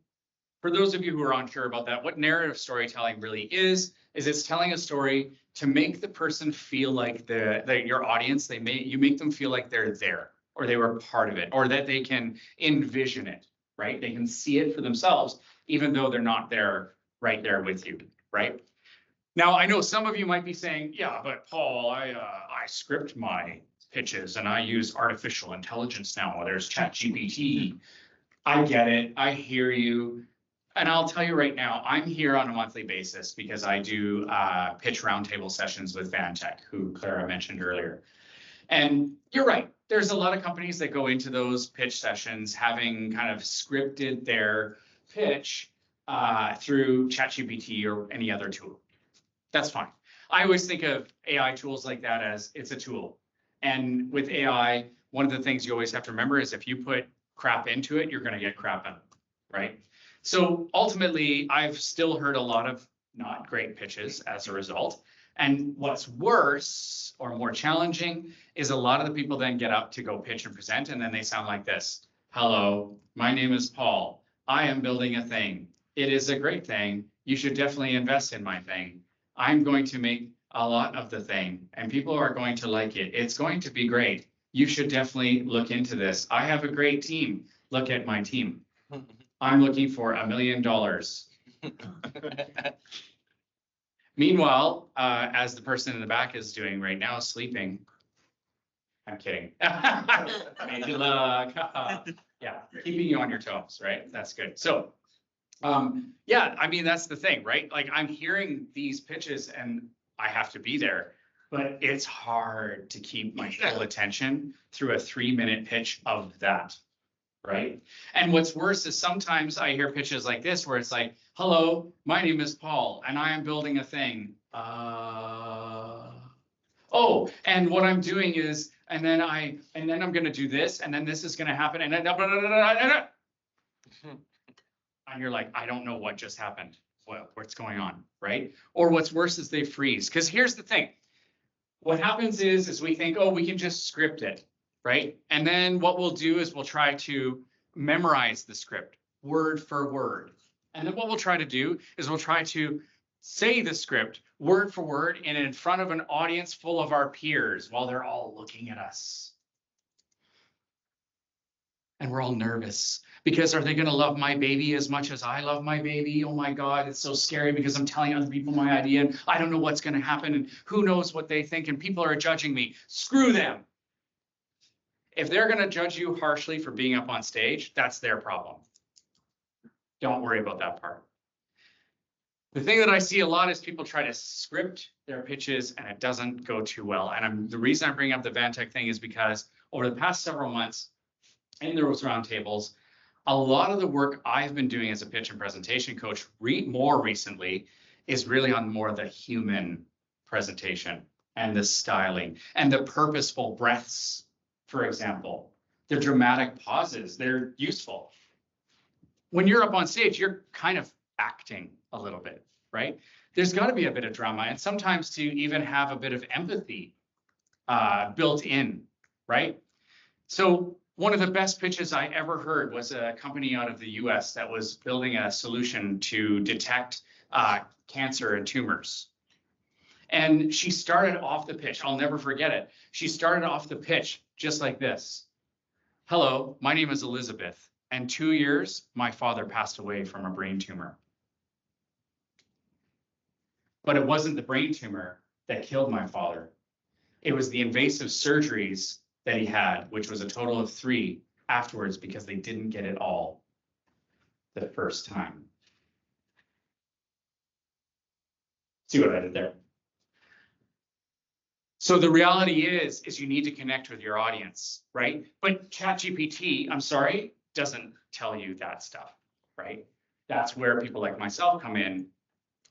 for those of you who are unsure about that, what narrative storytelling really is it's telling a story to make the person feel like your audience, you make them feel like they're there, or they were part of it, or that they can envision it, right? They can see it for themselves, even though they're not there, right there with you, right? Now, I know some of you might be saying, yeah, but Paul, I script my pitches and I use artificial intelligence now. There's ChatGPT. I get it. I hear you. And I'll tell you right now, I'm here on a monthly basis because I do pitch roundtable sessions with Vantech, who Clara mentioned earlier. And you're right. There's a lot of companies that go into those pitch sessions having kind of scripted their pitch through ChatGPT or any other tool. That's fine. I always think of AI tools like that as it's a tool. And with AI, one of the things you always have to remember is if you put crap into it, you're going to get crap out, right? So ultimately, I've still heard a lot of not great pitches as a result. And what's worse or more challenging is a lot of the people then get up to go pitch and present, and then they sound like this. Hello, my name is Paul. I am building a thing. It is a great thing. You should definitely invest in my thing. I'm going to make a lot of the thing, and people are going to like it. It's going to be great. You should definitely look into this. I have a great team. Look at my team. I'm looking for $1 million. Meanwhile, as the person in the back is doing right now, sleeping. I'm kidding. Good luck. Yeah, keeping you on your toes, right? That's good. So, yeah, I mean, that's the thing, right? Like I'm hearing these pitches and I have to be there, but it's hard to keep my full attention through a 3-minute pitch of that. Right. And what's worse is sometimes I hear pitches like this where it's like, hello, my name is Paul and I am building a thing. Oh, and what I'm doing is, and then I'm going to do this, and then this is going to happen. And then, and you're like, I don't know what just happened. What's going on? Right. Or what's worse is they freeze. Because here's the thing. What happens is we think, oh, we can just script it. Right. And then what we'll do is we'll try to memorize the script word for word. And then what we'll try to do is we'll try to say the script word for word and in front of an audience full of our peers while they're all looking at us. And we're all nervous because are they going to love my baby as much as I love my baby? Oh my God, it's so scary because I'm telling other people my idea and I don't know what's going to happen and who knows what they think and people are judging me. Screw them. If they're going to judge you harshly for being up on stage, that's their problem. Don't worry about that part. The thing that I see a lot is people try to script their pitches and it doesn't go too well. And the reason I bring up the Vantech thing is because over the past several months in those roundtables, a lot of the work I've been doing as a pitch and presentation coach more recently is really on more of the human presentation and the styling and the purposeful breaths, for example, the dramatic pauses, they're useful. When you're up on stage, you're kind of acting a little bit, right? There's got to be a bit of drama and sometimes to even have a bit of empathy built in, right? So one of the best pitches I ever heard was a company out of the US that was building a solution to detect cancer and tumors. And she started off the pitch, I'll never forget it. She started off the pitch just like this. Hello, my name is Elizabeth. And 2 years, my father passed away from a brain tumor. But it wasn't the brain tumor that killed my father. It was the invasive surgeries that he had, which was a total of 3 afterwards because they didn't get it all the first time. See what I did there? So the reality is you need to connect with your audience, right? But ChatGPT, I'm sorry, doesn't tell you that stuff, right? That's where people like myself come in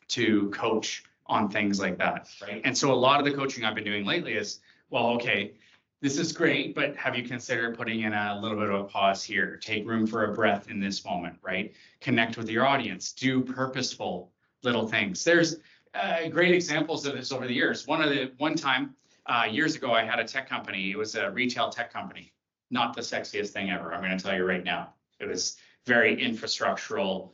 to coach on things like that, right? And so a lot of the coaching I've been doing lately is, well, okay, this is great, but have you considered putting in a little bit of a pause here? Take room for a breath in this moment, right? Connect with your audience, do purposeful little things. There's great examples of this over the years. One time, years ago, I had a tech company. It was a retail tech company. Not the sexiest thing ever. I'm going to tell you right now. It was very infrastructural,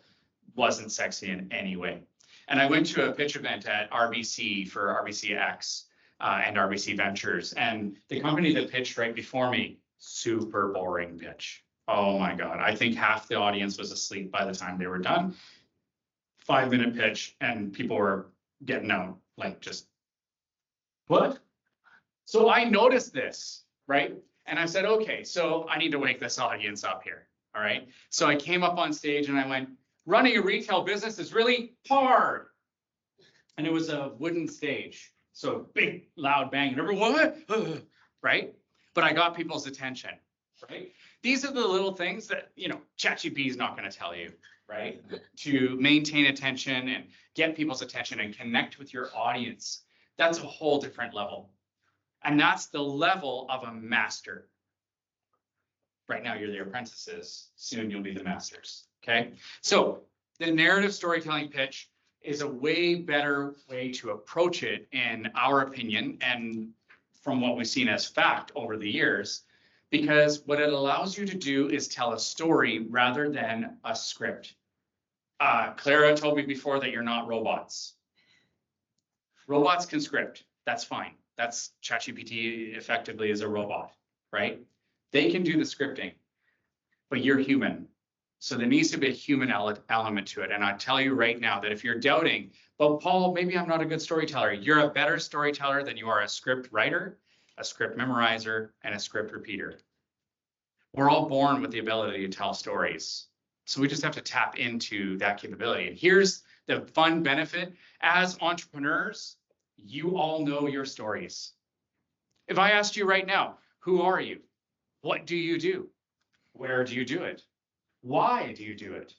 wasn't sexy in any way. And I went to a pitch event at RBC for RBCX and RBC Ventures. And the company that pitched right before me, super boring pitch. Oh my God. I think half the audience was asleep by the time they were done. 5-minute pitch and people were getting out, like just, what? So I noticed this, right? And I said, okay, so I need to wake this audience up here, all right? So I came up on stage and I went, running a retail business is really hard. And it was a wooden stage, so big, loud bang, and everyone, what? Right? But I got people's attention, right? These are the little things that, ChatGPT is not going to tell you, right? To maintain attention and get people's attention and connect with your audience. That's a whole different level. And that's the level of a master. Right now, you're the apprentices. Soon you'll be the masters. Okay. So the narrative storytelling pitch is a way better way to approach it, in our opinion, and from what we've seen as fact over the years, because what it allows you to do is tell a story rather than a script. Clara told me before that you're not robots. Robots can script. That's fine. That's ChatGPT effectively is a robot, right? They can do the scripting, but you're human. So there needs to be a human element to it. And I tell you right now that if you're doubting, but Paul, maybe I'm not a good storyteller. You're a better storyteller than you are a script writer, a script memorizer, and a script repeater. We're all born with the ability to tell stories. So we just have to tap into that capability. And here's the fun benefit. As entrepreneurs, you all know your stories. If I asked you right now, who are you? What do you do? Where do you do it? Why do you do it?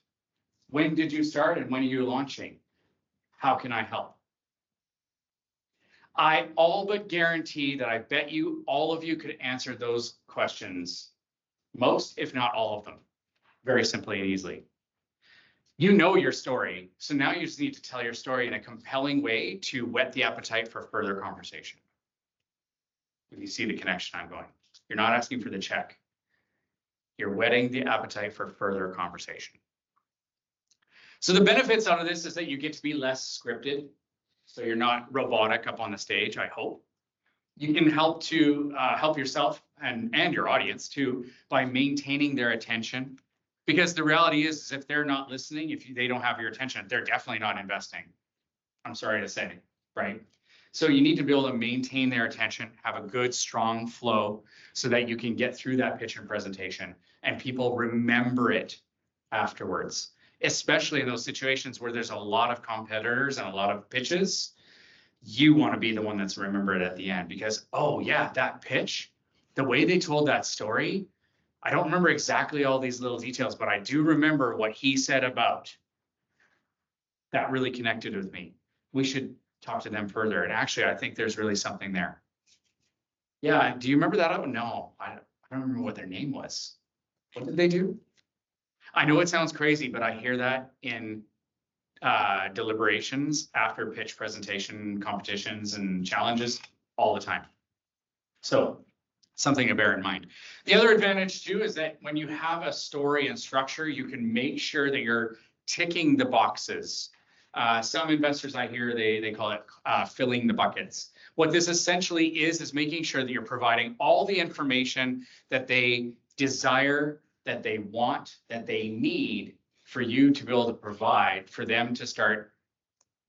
When did you start and when are you launching? How can I help? I all but guarantee that I bet you all of you could answer those questions, most, if not all of them, very simply and easily. You know your story, so now you just need to tell your story in a compelling way to whet the appetite for further conversation. If you see the connection I'm going, you're not asking for the check. You're whetting the appetite for further conversation. So the benefits out of this is that you get to be less scripted. So you're not robotic up on the stage, I hope. You can help to help yourself and your audience too by maintaining their attention. Because the reality is if they're not listening, if they don't have your attention, they're definitely not investing. I'm sorry to say, right? So you need to be able to maintain their attention, have a good, strong flow so that you can get through that pitch and presentation and people remember it afterwards. especially in those situations where there's a lot of competitors and a lot of pitches. You want to be the one that's remembered at the end because, oh yeah, that pitch, the way they told that story, I don't remember exactly all these little details, but I do remember what he said about. That really connected with me. We should talk to them further. And actually, I think there's really something there. Yeah, do you remember that? Oh, no, I don't remember what their name was. What did they do? I know it sounds crazy, but I hear that in deliberations after pitch presentation competitions and challenges all the time. So something to bear in mind. The other advantage too is that when you have a story and structure, you can make sure that you're ticking the boxes. Some investors I hear, they call it filling the buckets. What this essentially is making sure that you're providing all the information that they desire, that they want, that they need for you to be able to provide for them to start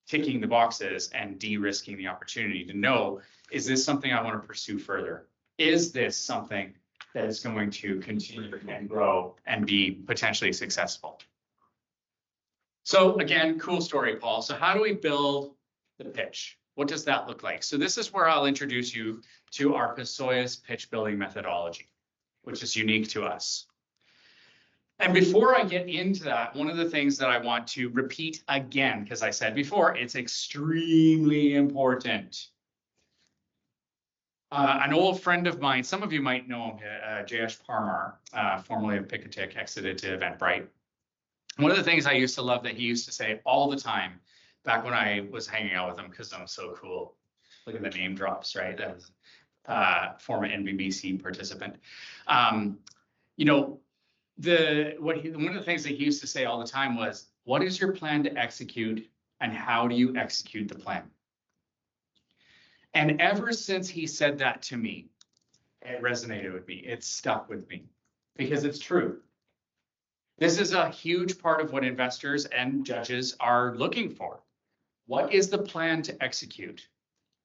ticking the boxes and de-risking the opportunity to know, is this something I want to pursue further? Is this something that is going to continue and grow and be potentially successful? So again, cool story, Paul. So how do we build the pitch? What does that look like? So this is where I'll introduce you to our Pasoyas pitch building methodology, which is unique to us. And before I get into that, one of the things that I want to repeat again, because I said before, it's extremely important. An old friend of mine, some of you might know him, Jayesh Parmar, formerly of Picotic, exited to Eventbrite. One of the things I used to love that he used to say all the time, back when I was hanging out with him, because I'm so cool. Look at the name drops, right? As former NBBC participant. You know, one of the things that he used to say all the time was, what is your plan to execute and how do you execute the plan? And ever since he said that to me, it resonated with me. It stuck with me because it's true. This is a huge part of what investors and judges are looking for. What is the plan to execute?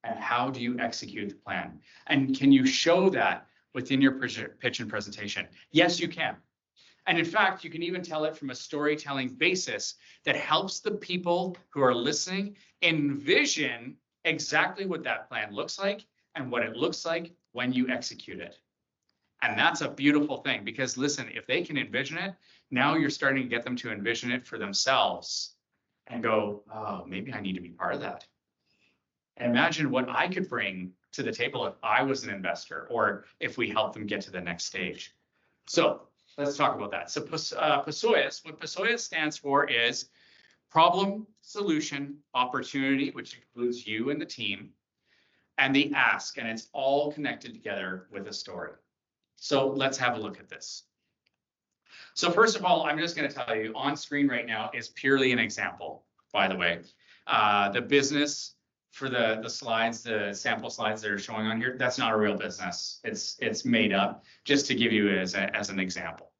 And how do you execute the plan? And can you show that within your pitch and presentation? Yes, you can. And in fact, you can even tell it from a storytelling basis that helps the people who are listening envision exactly what that plan looks like and what it looks like when you execute it. And that's a beautiful thing because listen, if they can envision it, now you're starting to get them to envision it for themselves and go, oh, maybe I need to be part of that. And imagine what I could bring to the table if I was an investor or if we help them get to the next stage. So let's talk about that. So Pasoyas, what Pasoyas stands for is problem, solution, opportunity, which includes you and the team, and the ask, and it's all connected together with a story. So let's have a look at this. So first of all, I'm just going to tell you on screen right now is purely an example, by the way. The business for the slides, the sample slides that are showing on here, that's not a real business. It's made up just to give you as an example.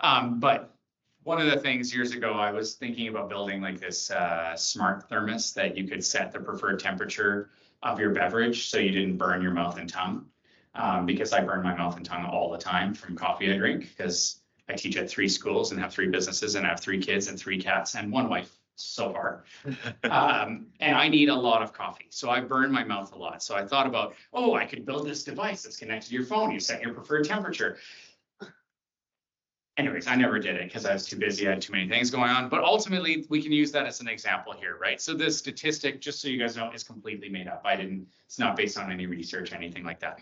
But one of the things years ago, I was thinking about building like this smart thermos that you could set the preferred temperature of your beverage so you didn't burn your mouth and tongue. Because I burn my mouth and tongue all the time from coffee I drink because I teach at 3 schools and have 3 businesses and I have 3 kids and 3 cats and 1 wife so far. And I need a lot of coffee. So I burn my mouth a lot. So I thought about, oh, I could build this device that's connected to your phone. You set your preferred temperature. Anyways, I never did it because I was too busy. I had too many things going on. But ultimately, we can use that as an example here, right? So this statistic, just so you guys know, is completely made up. It's not based on any research, anything like that.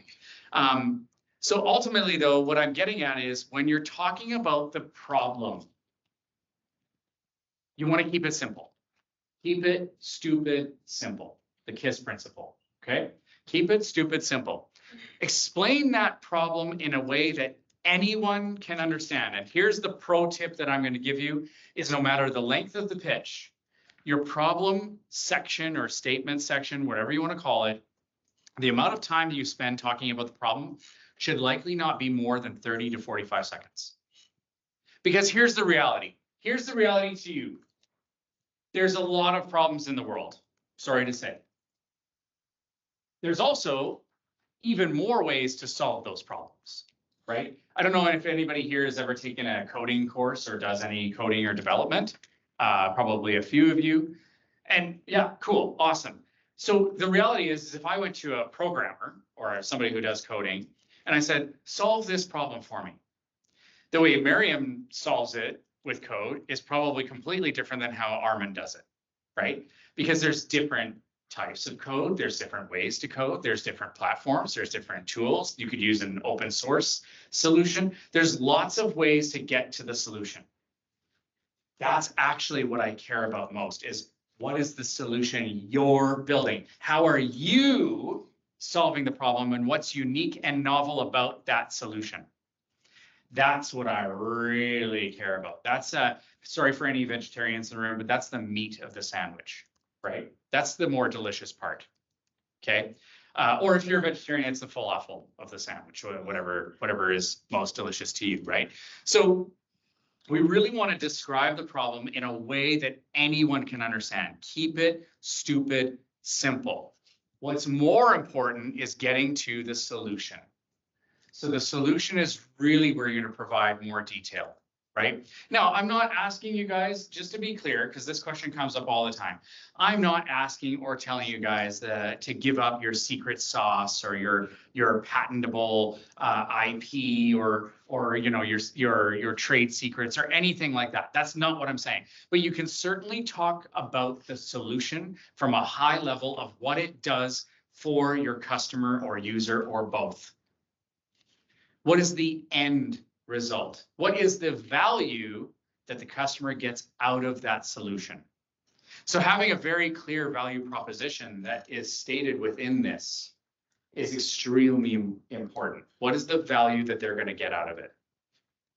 So ultimately, though, what I'm getting at is when you're talking about the problem, you want to keep it simple. Keep it stupid simple. The KISS principle, okay? Keep it stupid simple. Explain that problem in a way that anyone can understand. And here's the pro tip that I'm going to give you is no matter the length of the pitch, your problem section or statement section, whatever you want to call it, the amount of time that you spend talking about the problem should likely not be more than 30 to 45 seconds. Because here's the reality. Here's the reality to you. There's a lot of problems in the world, sorry to say. There's also even more ways to solve those problems, right? I don't know if anybody here has ever taken a coding course or does any coding or development. probably a few of you. And yeah, cool, awesome. So the reality is if I went to a programmer or somebody who does coding and I said, solve this problem for me, the way Miriam solves it with code is probably completely different than how Armin does it, right? Because there's different types of code, there's different ways to code, there's different platforms, there's different tools. You could use an open source solution. There's lots of ways to get to the solution. That's actually what I care about most, is what is the solution you're building? How are you solving the problem, and what's unique and novel about that solution? That's what I really care about. That's sorry for any vegetarians in the room, but that's the meat of the sandwich, right? That's the more delicious part. Okay. Or if you're a vegetarian, it's the falafel of the sandwich, or whatever is most delicious to you, right? So we really want to describe the problem in a way that anyone can understand. Keep it stupid, simple. What's more important is getting to the solution. So the solution is really where you're going to provide more detail, right? Now, I'm not asking you guys, just to be clear, because this question comes up all the time. I'm not asking or telling you guys to give up your secret sauce or your patentable IP or you know your trade secrets or anything like that. That's not what I'm saying. But you can certainly talk about the solution from a high level of what it does for your customer or user or both. What is the end result? What is the value that the customer gets out of that solution? So having a very clear value proposition that is stated within this is extremely important. What is the value that they're going to get out of it?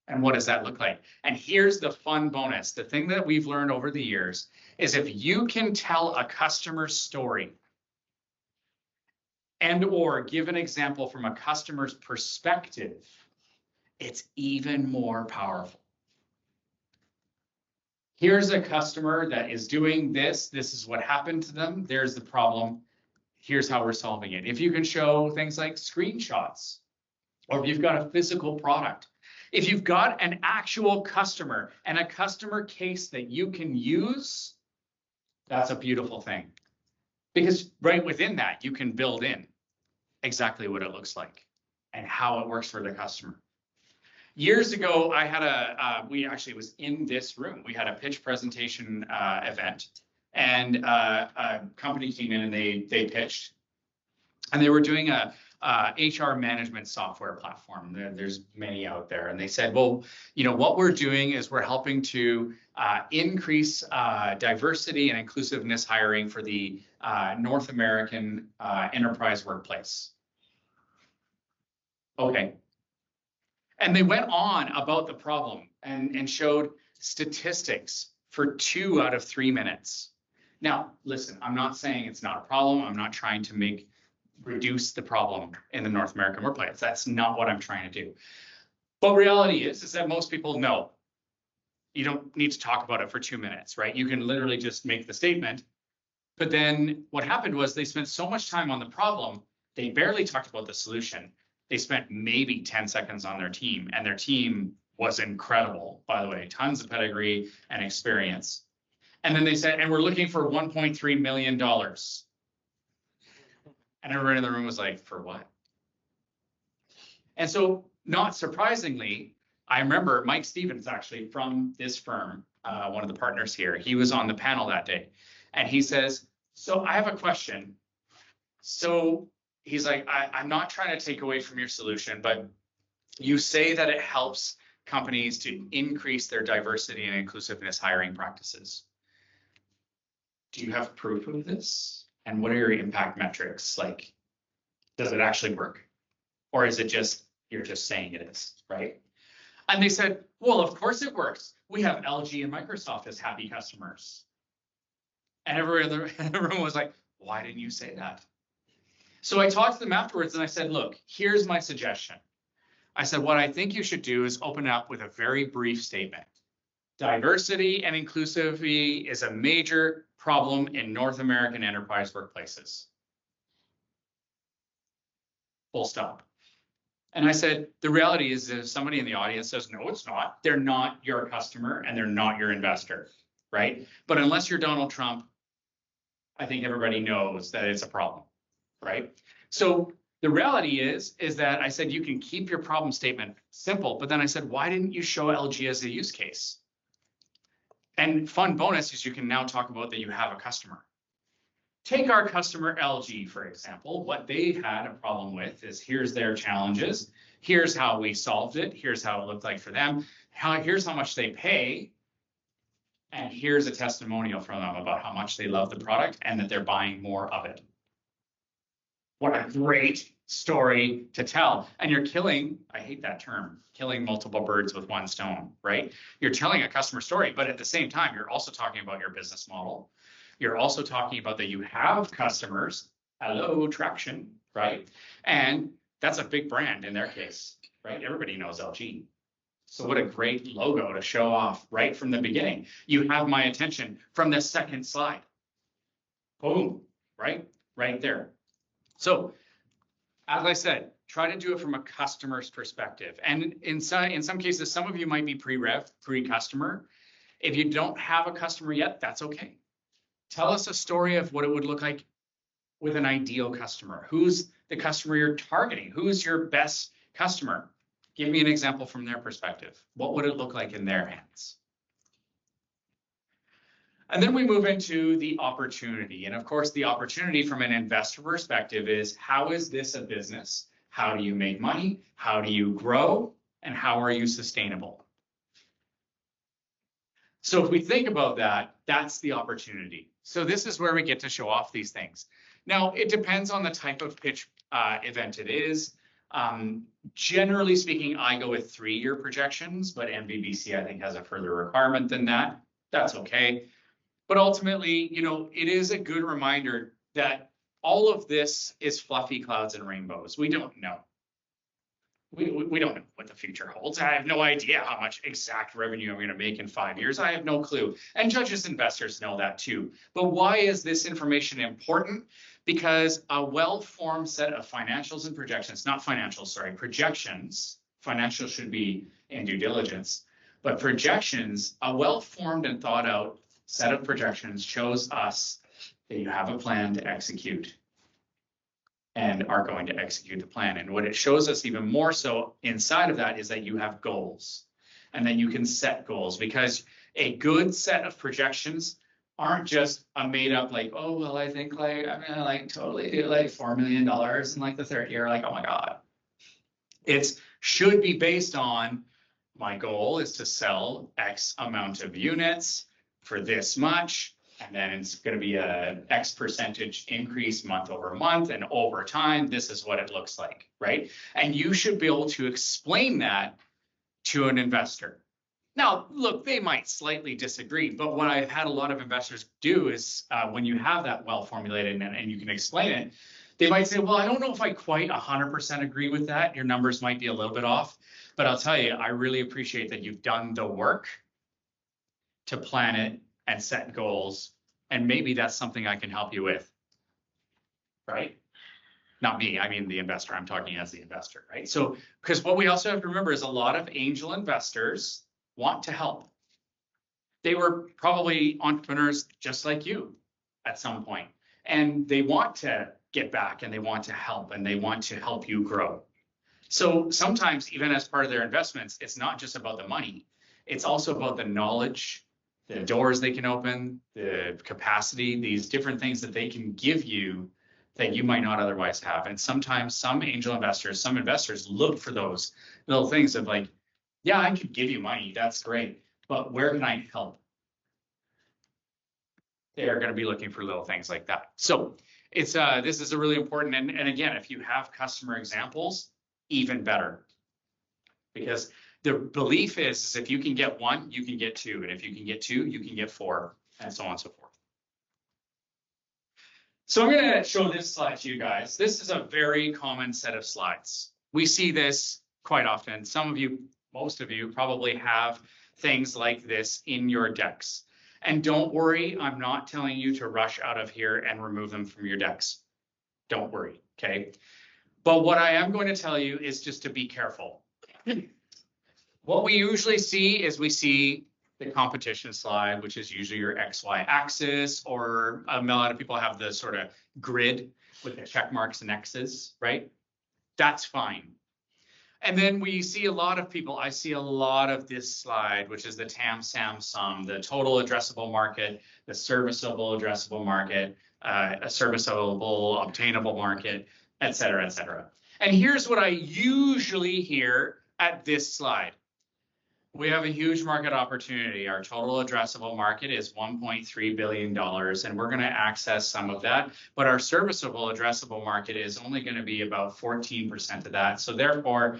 And what does that look like? And here's the fun bonus. The thing that we've learned over the years is if you can tell a customer story and or give an example from a customer's perspective, it's even more powerful. Here's a customer that is doing this. This is what happened to them. There's the problem. Here's how we're solving it. If you can show things like screenshots, or if you've got a physical product, if you've got an actual customer and a customer case that you can use, that's a beautiful thing. Because right within that, you can build in exactly what it looks like and how it works for the customer. Years ago, I had we actually was in this room. We had a pitch presentation event, and a company came in and they pitched, and they were doing a HR management software platform. There's many out there, and they said, well, you know, what we're doing is we're helping to increase diversity and inclusiveness hiring for the North American enterprise workplace. Okay. And they went on about the problem and showed statistics for 2 out of 3 minutes. Now, listen, I'm not saying it's not a problem. I'm not trying to reduce the problem in the North American workplace. That's not what I'm trying to do. But reality is that most people know you don't need to talk about it for 2 minutes, right? You can literally just make the statement. But then what happened was they spent so much time on the problem, they barely talked about the solution. They spent maybe 10 seconds on their team, and their team was incredible, by the way, tons of pedigree and experience. And then they said, and we're looking for $1.3 million. And everyone in the room was like, for what? And so, not surprisingly, I remember Mike Stevens, actually from this firm, one of the partners here, he was on the panel that day. And he says, so I have a question. So he's like, I'm not trying to take away from your solution, but you say that it helps companies to increase their diversity and inclusiveness hiring practices. Do you have proof of this? And what are your impact metrics? Like, does it actually work? Or is it just, you're just saying it is, right? And they said, well, of course it works. We have LG and Microsoft as happy customers. And everyone in the room was like, why didn't you say that? So I talked to them afterwards and I said, look, here's my suggestion. I said, what I think you should do is open up with a very brief statement. Diversity and inclusivity is a major problem in North American enterprise workplaces. Full stop. And I said, the reality is if somebody in the audience says, no, it's not, they're not your customer and they're not your investor. right? But unless you're Donald Trump, I think everybody knows that it's a problem, right? So the reality is that I said you can keep your problem statement simple, but then I said, why didn't you show LG as a use case? And fun bonus is you can now talk about that you have a customer. Take our customer LG, for example. What they had a problem with is here's their challenges. Here's how we solved it. Here's how it looked like for them. Here's how much they pay. And here's a testimonial from them about how much they love the product and that they're buying more of it. What a great story to tell. And you're killing, I hate that term, killing multiple birds with one stone, right? You're telling a customer story, but at the same time, you're also talking about your business model. You're also talking about that you have customers, hello, traction, right? And that's a big brand in their case, right? Everybody knows LG. So what a great logo to show off right from the beginning. You have my attention from the second slide. Boom, right there. So as I said, try to do it from a customer's perspective. And in some cases, some of you might be pre-rev, pre-customer. If you don't have a customer yet, that's okay. Tell us a story of what it would look like with an ideal customer. Who's the customer you're targeting? Who's your best customer? Give me an example from their perspective. What would it look like in their hands? And then we move into the opportunity. And of course, the opportunity from an investor perspective is, how is this a business? How do you make money? How do you grow? And how are you sustainable? So if we think about that, that's the opportunity. So this is where we get to show off these things. Now, it depends on the type of pitch event it is. Generally speaking, I go with 3-year projections, but MVBC I think has a further requirement than that. That's okay. But ultimately, you know, it is a good reminder that all of this is fluffy clouds and rainbows. We don't know. We don't know what the future holds. I have no idea how much exact revenue I'm going to make in 5 years. I have no clue. And judges, investors know that too. But why is this information important? Because a well-formed set of financials and projections, not financials, sorry, projections, financials should be in due diligence, but projections, a well-formed and thought out set of projections shows us that you have a plan to execute and are going to execute the plan. And what it shows us even more so inside of that is that you have goals and that you can set goals, because a good set of projections aren't just a made up like, oh, well, I think like I'm gonna like totally do like $4 million in like the third year, like, oh my God. It should be based on, my goal is to sell X amount of units for this much. And then it's going to be a X percentage increase month over month, and over time, this is what it looks like, right? And you should be able to explain that to an investor. Now, look, they might slightly disagree, but what I've had a lot of investors do is when you have that well formulated and you can explain it, they might say, well, I don't know if I quite 100% agree with that. Your numbers might be a little bit off, but I'll tell you, I really appreciate that you've done the work to plan it and set goals, and maybe that's something I can help you with, right? Not me, I mean the investor, I'm talking as the investor, right? So, because what we also have to remember is a lot of angel investors want to help. They were probably entrepreneurs just like you at some point, and they want to get back and they want to help and they want to help you grow. So sometimes even as part of their investments, it's not just about the money, it's also about the knowledge, the doors they can open, the capacity, these different things that they can give you that you might not otherwise have. And sometimes some angel investors, some investors look for those little things of like, yeah, I could give you money, that's great, but where can I help? They're going to be looking for little things like that. So it's this is a really important, and again, if you have customer examples, even better. Because the belief is if you can get 1, you can get 2. And if you can get 2, you can get 4, and so on and so forth. So I'm going to show this slide to you guys. This is a very common set of slides. We see this quite often. Some of you, most of you probably have things like this in your decks. And don't worry, I'm not telling you to rush out of here and remove them from your decks. Don't worry, okay? But what I am going to tell you is just to be careful. What we usually see is we see the competition slide, which is usually your XY axis, or a lot of people have the sort of grid with the check marks and X's, right? That's fine. And then we see a lot of people, I see a lot of this slide, which is the TAM, SAM, SUM, the total addressable market, the serviceable addressable market, a serviceable obtainable market, et cetera, et cetera. And here's what I usually hear at this slide. We have a huge market opportunity. Our total addressable market is $1.3 billion, and we're going to access some of that. But our serviceable addressable market is only going to be about 14% of that. So therefore,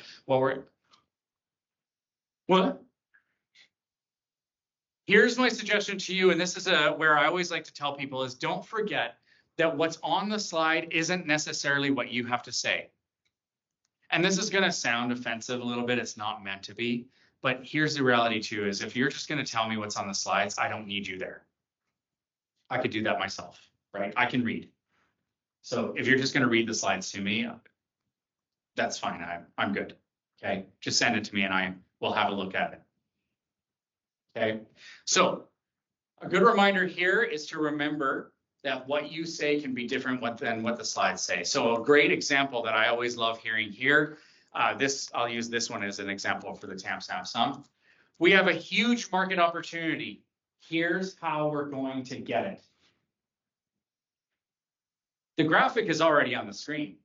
here's my suggestion to you, and this is where I always like to tell people is don't forget that what's on the slide isn't necessarily what you have to say. And this is going to sound offensive a little bit. It's not meant to be. But here's the reality too, is if you're just going to tell me what's on the slides, I don't need you there. I could do that myself, right? I can read. So if you're just going to read the slides to me, that's fine. I'm good. Okay. Just send it to me and I will have a look at it. Okay. So a good reminder here is to remember that what you say can be different than what the slides say. So a great example that I always love hearing here, I'll use this one as an example for the TAM, SAM, SUM. We have a huge market opportunity. Here's how we're going to get it. The graphic is already on the screen.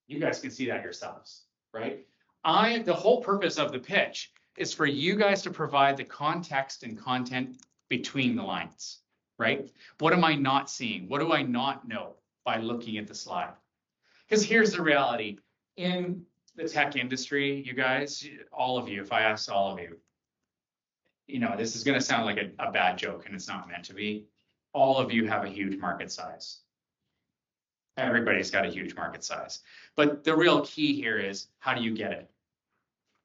You guys can see that yourselves, right? The whole purpose of the pitch is for you guys to provide the context and content between the lines, right? What am I not seeing? What do I not know by looking at the slide? Because here's the reality. In the tech industry, you guys, all of you, if I asked all of you, this is going to sound like a bad joke and it's not meant to be. All of you have a huge market size. Everybody's got a huge market size. But the real key here is how do you get it,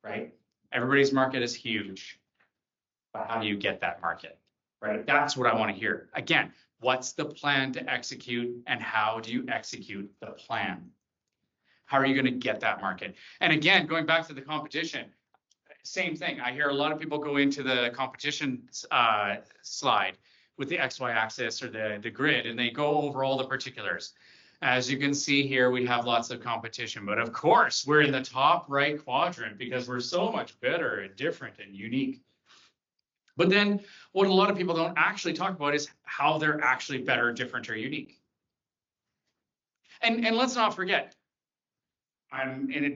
right? Everybody's market is huge, but how do you get that market, right? That's what I want to hear. Again, what's the plan to execute and how do you execute the plan? How are you going to get that market? And again, going back to the competition, same thing. I hear a lot of people go into the competition slide with the XY axis or the grid, and they go over all the particulars. As you can see here, we have lots of competition, but of course, we're in the top right quadrant because we're so much better and different and unique. But then what a lot of people don't actually talk about is how they're actually better, different, or unique. And let's not forget,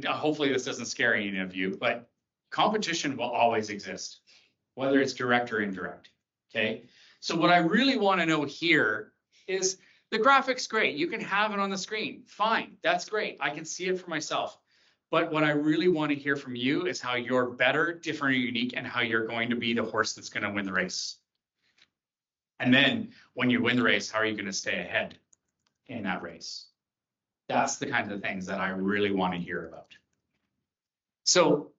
hopefully this doesn't scare any of you, but competition will always exist, whether it's direct or indirect, okay? So what I really want to know here is the graphic's great. You can have it on the screen. Fine, that's great. I can see it for myself. But what I really want to hear from you is how you're better, different, or unique, and how you're going to be the horse that's going to win the race. And then when you win the race, how are you going to stay ahead in that race? That's the kind of things that I really want to hear about. So,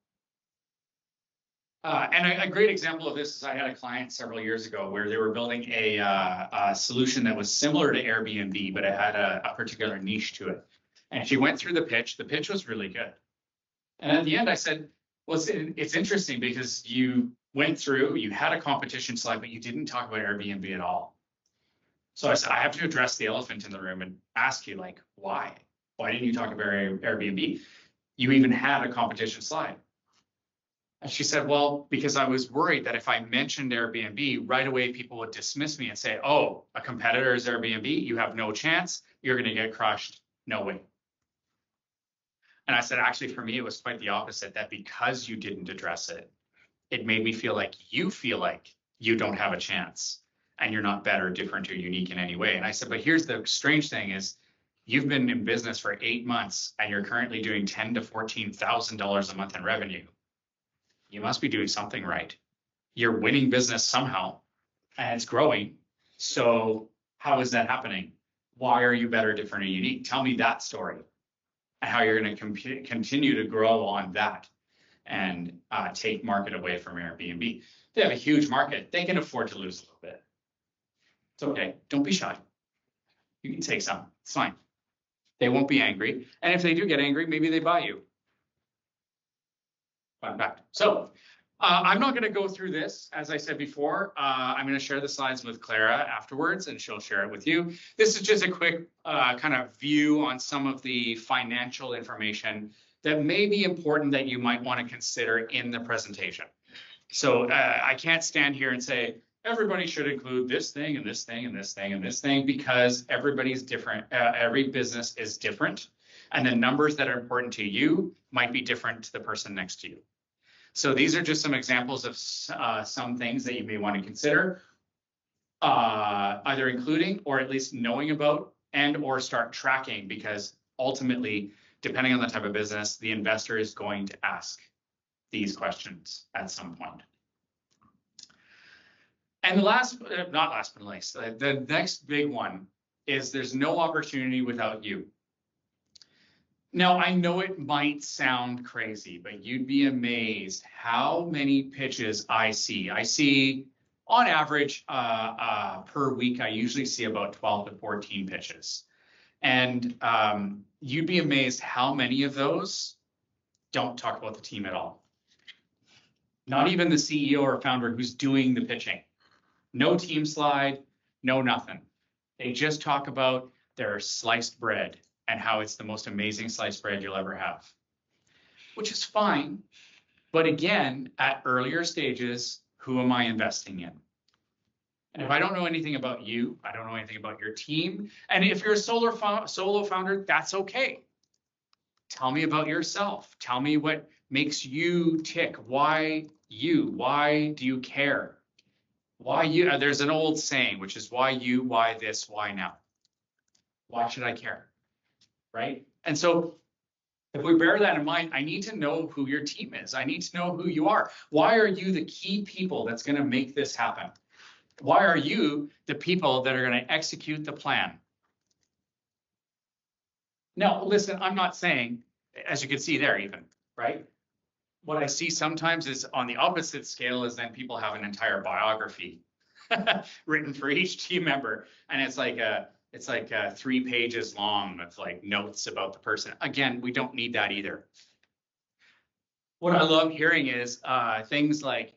and a great example of this is I had a client several years ago where they were building a solution that was similar to Airbnb, but it had a particular niche to it. And she went through the pitch. The pitch was really good. And at the end, I said, well, it's interesting because you went through, you had a competition slide, but you didn't talk about Airbnb at all. So I said, I have to address the elephant in the room and ask you, like, why? Why didn't you talk about Airbnb? You even had a competition slide. And she said, well, because I was worried that if I mentioned Airbnb, right away people would dismiss me and say, oh, a competitor is Airbnb, you have no chance, you're going to get crushed. No way. And I said, actually, for me, it was quite the opposite, that because you didn't address it, it made me feel like you don't have a chance and you're not better, different, or unique in any way. And I said, but here's the strange thing is you've been in business for 8 months and you're currently doing $10,000 to $14,000 a month in revenue. You must be doing something right. You're winning business somehow and it's growing. So how is that happening? Why are you better, different, or unique? Tell me that story and how you're going to continue to grow on that and take market away from Airbnb. They have a huge market. They can afford to lose a little bit. It's okay. Don't be shy. You can take some. It's fine. They won't be angry. And if they do get angry, maybe they buy you. Fun fact. So I'm not going to go through this, as I said before. I'm going to share the slides with Clara afterwards, and she'll share it with you. This is just a quick kind of view on some of the financial information that may be important that you might want to consider in the presentation. So I can't stand here and say, everybody should include this thing and this thing and this thing and this thing, because everybody's different. Every business is different. And the numbers that are important to you might be different to the person next to you. So these are just some examples of some things that you may want to consider, either including or at least knowing about, and or start tracking, because ultimately, depending on the type of business, the investor is going to ask these questions at some point. And the last, not last but not least, the next big one is there's no opportunity without you. Now, I know it might sound crazy, but you'd be amazed how many pitches I see. I see, on average, per week, I usually see about 12 to 14 pitches. And you'd be amazed how many of those don't talk about the team at all. Not even the CEO or founder who's doing the pitching. No team slide, no nothing. They just talk about their sliced bread and how it's the most amazing sliced bread you'll ever have, which is fine. But again, at earlier stages, who am I investing in? And if I don't know anything about you, I don't know anything about your team. And if you're a solo founder, that's okay. Tell me about yourself. Tell me what makes you tick. Why you? Why do you care? Why you? There's an old saying, which is why you, why this, why now? Why should I care? Right? And so if we bear that in mind, I need to know who your team is. I need to know who you are. Why are you the key people that's going to make this happen? Why are you the people that are going to execute the plan? Now, listen, I'm not saying, as you can see there even, right? What I see sometimes is on the opposite scale is then people have an entire biography written for each team member. And it's like 3 pages long with like notes about the person. Again, we don't need that either. What I love hearing is things like,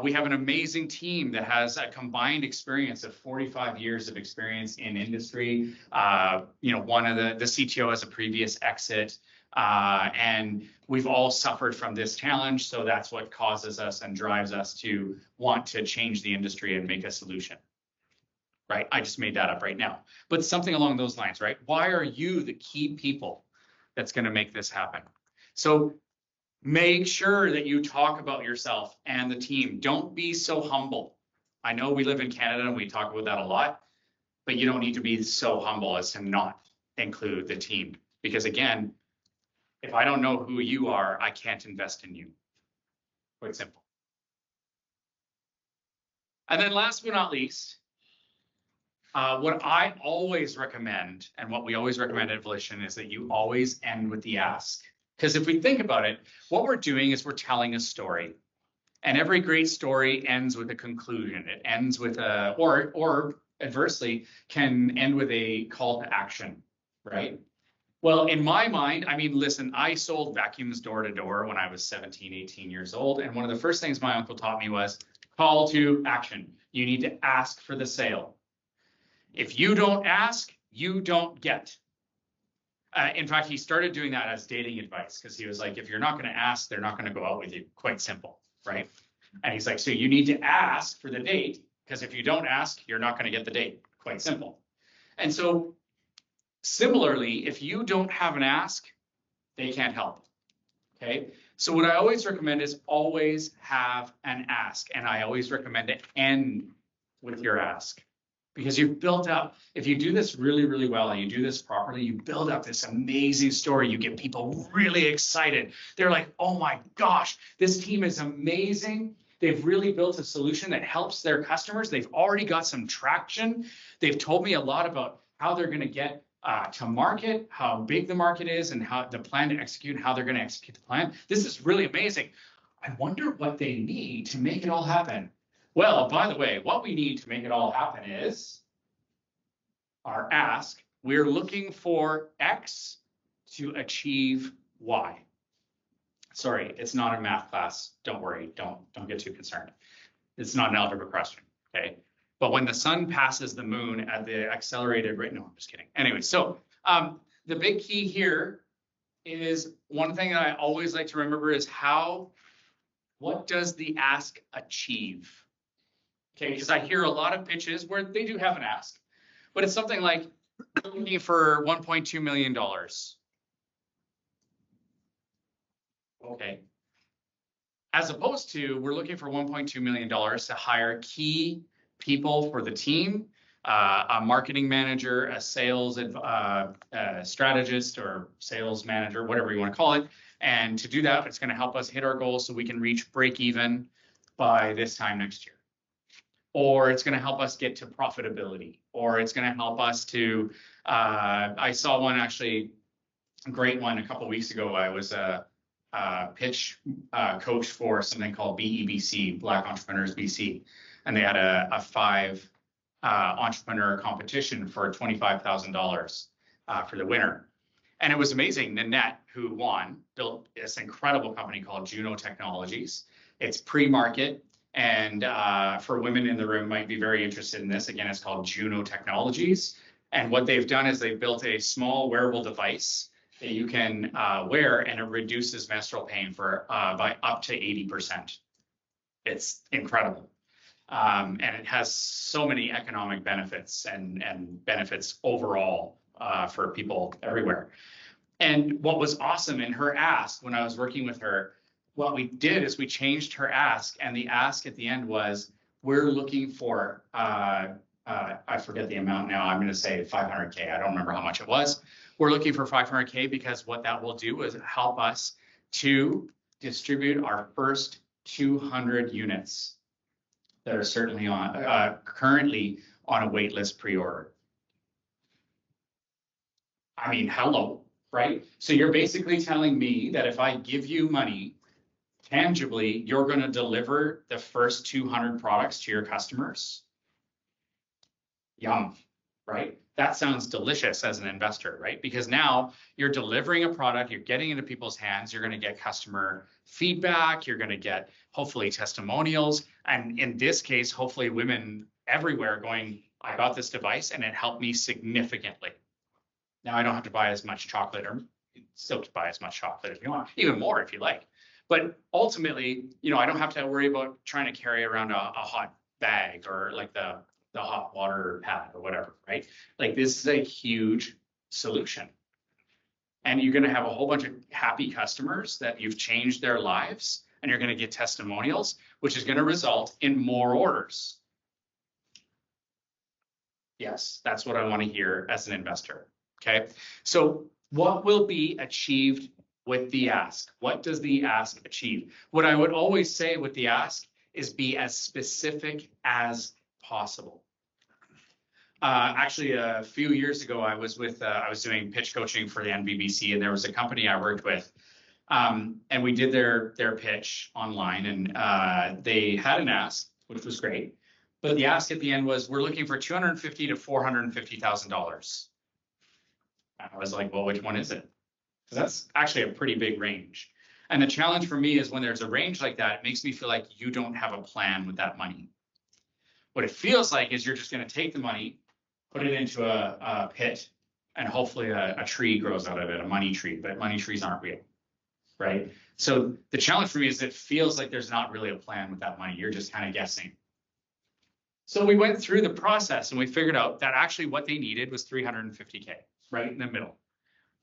we have an amazing team that has a combined experience of 45 years of experience in industry. One of the CTO has a previous exit, and we've all suffered from this challenge. So that's what causes us and drives us to want to change the industry and make a solution. Right? I just made that up right now, but something along those lines, right? Why are you the key people that's going to make this happen? So make sure that you talk about yourself and the team. Don't be so humble. I know we live in Canada and we talk about that a lot, but you don't need to be so humble as to not include the team. Because again, if I don't know who you are, I can't invest in you. Quite simple. And then last but not least, what I always recommend, and what we always recommend at Volition, is that you always end with the ask. Because if we think about it, what we're doing is we're telling a story. And every great story ends with a conclusion. It ends with a, or adversely, can end with a call to action, right? Well, in my mind, I mean, listen, I sold vacuums door to door when I was 17, 18 years old. And one of the first things my uncle taught me was call to action. You need to ask for the sale. If you don't ask, you don't get. In fact, he started doing that as dating advice, because he was like, if you're not going to ask, they're not going to go out with you. Quite simple, right? And he's like, so you need to ask for the date, because if you don't ask, you're not going to get the date. Quite simple. And so similarly, if you don't have an ask, they can't help. Okay. So what I always recommend is always have an ask. And I always recommend to end with your ask. Because you've built up, if you do this really, really well and you do this properly, you build up this amazing story. You get people really excited. They're like, oh my gosh, this team is amazing. They've really built a solution that helps their customers. They've already got some traction. They've told me a lot about how they're going to get to market, how big the market is, and how the plan to execute, how they're going to execute the plan. This is really amazing. I wonder what they need to make it all happen. Well, by the way, what we need to make it all happen is our ask. We're looking for X to achieve Y. Sorry, it's not a math class. Don't worry. Don't get too concerned. It's not an algebra question. Okay. But when the sun passes the moon at the accelerated rate, no, I'm just kidding. Anyway, so the big key here is one thing that I always like to remember is what does the ask achieve? Okay, because I hear a lot of pitches where they do have an ask, but it's something like looking for $1.2 million. Okay. As opposed to, we're looking for $1.2 million to hire key people for the team, a marketing manager, a sales strategist or sales manager, whatever you want to call it. And to do that, it's going to help us hit our goals so we can reach break even by this time next year. Or it's going to help us get to profitability, or it's going to help us to, I saw one actually, a great one a couple of weeks ago. I was a pitch coach for something called BEBC, Black Entrepreneurs BC. And they had a 5 entrepreneur competition for $25,000 for the winner. And it was amazing. Nanette, who won, built this incredible company called Juno Technologies. It's pre-market. And for women in the room might be very interested in this. Again, it's called Juno Technologies. And what they've done is they've built a small wearable device that you can wear, and it reduces menstrual pain by up to 80%. It's incredible. And it has so many economic benefits and benefits overall for people everywhere. And what was awesome in her ask when I was working with her, what we did is we changed her ask, and the ask at the end was, we're looking for, I forget the amount now, I'm going to say 500K. I don't remember how much it was. We're looking for 500K because what that will do is help us to distribute our first 200 units that are certainly currently on a wait list pre-order. I mean, hello, right? So you're basically telling me that if I give you money, tangibly, you're going to deliver the first 200 products to your customers. Yum, right? That sounds delicious as an investor, right? Because now you're delivering a product, you're getting into people's hands, you're going to get customer feedback, you're going to get hopefully testimonials, and in this case, hopefully women everywhere going, I got this device and it helped me significantly. Now I don't have to buy as much chocolate, or still buy as much chocolate if you want, even more if you like. But ultimately, I don't have to worry about trying to carry around a hot bag or like the hot water pad or whatever, right? Like, this is a huge solution. And you're going to have a whole bunch of happy customers that you've changed their lives, and you're going to get testimonials, which is going to result in more orders. Yes, that's what I want to hear as an investor. Okay. So what will be achieved with the ask? What does the ask achieve? What I would always say with the ask is be as specific as possible. Actually, a few years ago, I was doing pitch coaching for the NBBC, and there was a company I worked with, and we did their pitch online, and they had an ask, which was great, but the ask at the end was, we're looking for $250,000 to $450,000. I was like, well, which one is it? Because that's actually a pretty big range. And the challenge for me is when there's a range like that, it makes me feel like you don't have a plan with that money. What it feels like is you're just going to take the money, put it into a pit, and hopefully a tree grows out of it, a money tree, but money trees aren't real, right? So the challenge for me is it feels like there's not really a plan with that money. You're just kind of guessing. So we went through the process and we figured out that actually what they needed was 350K, right in the middle.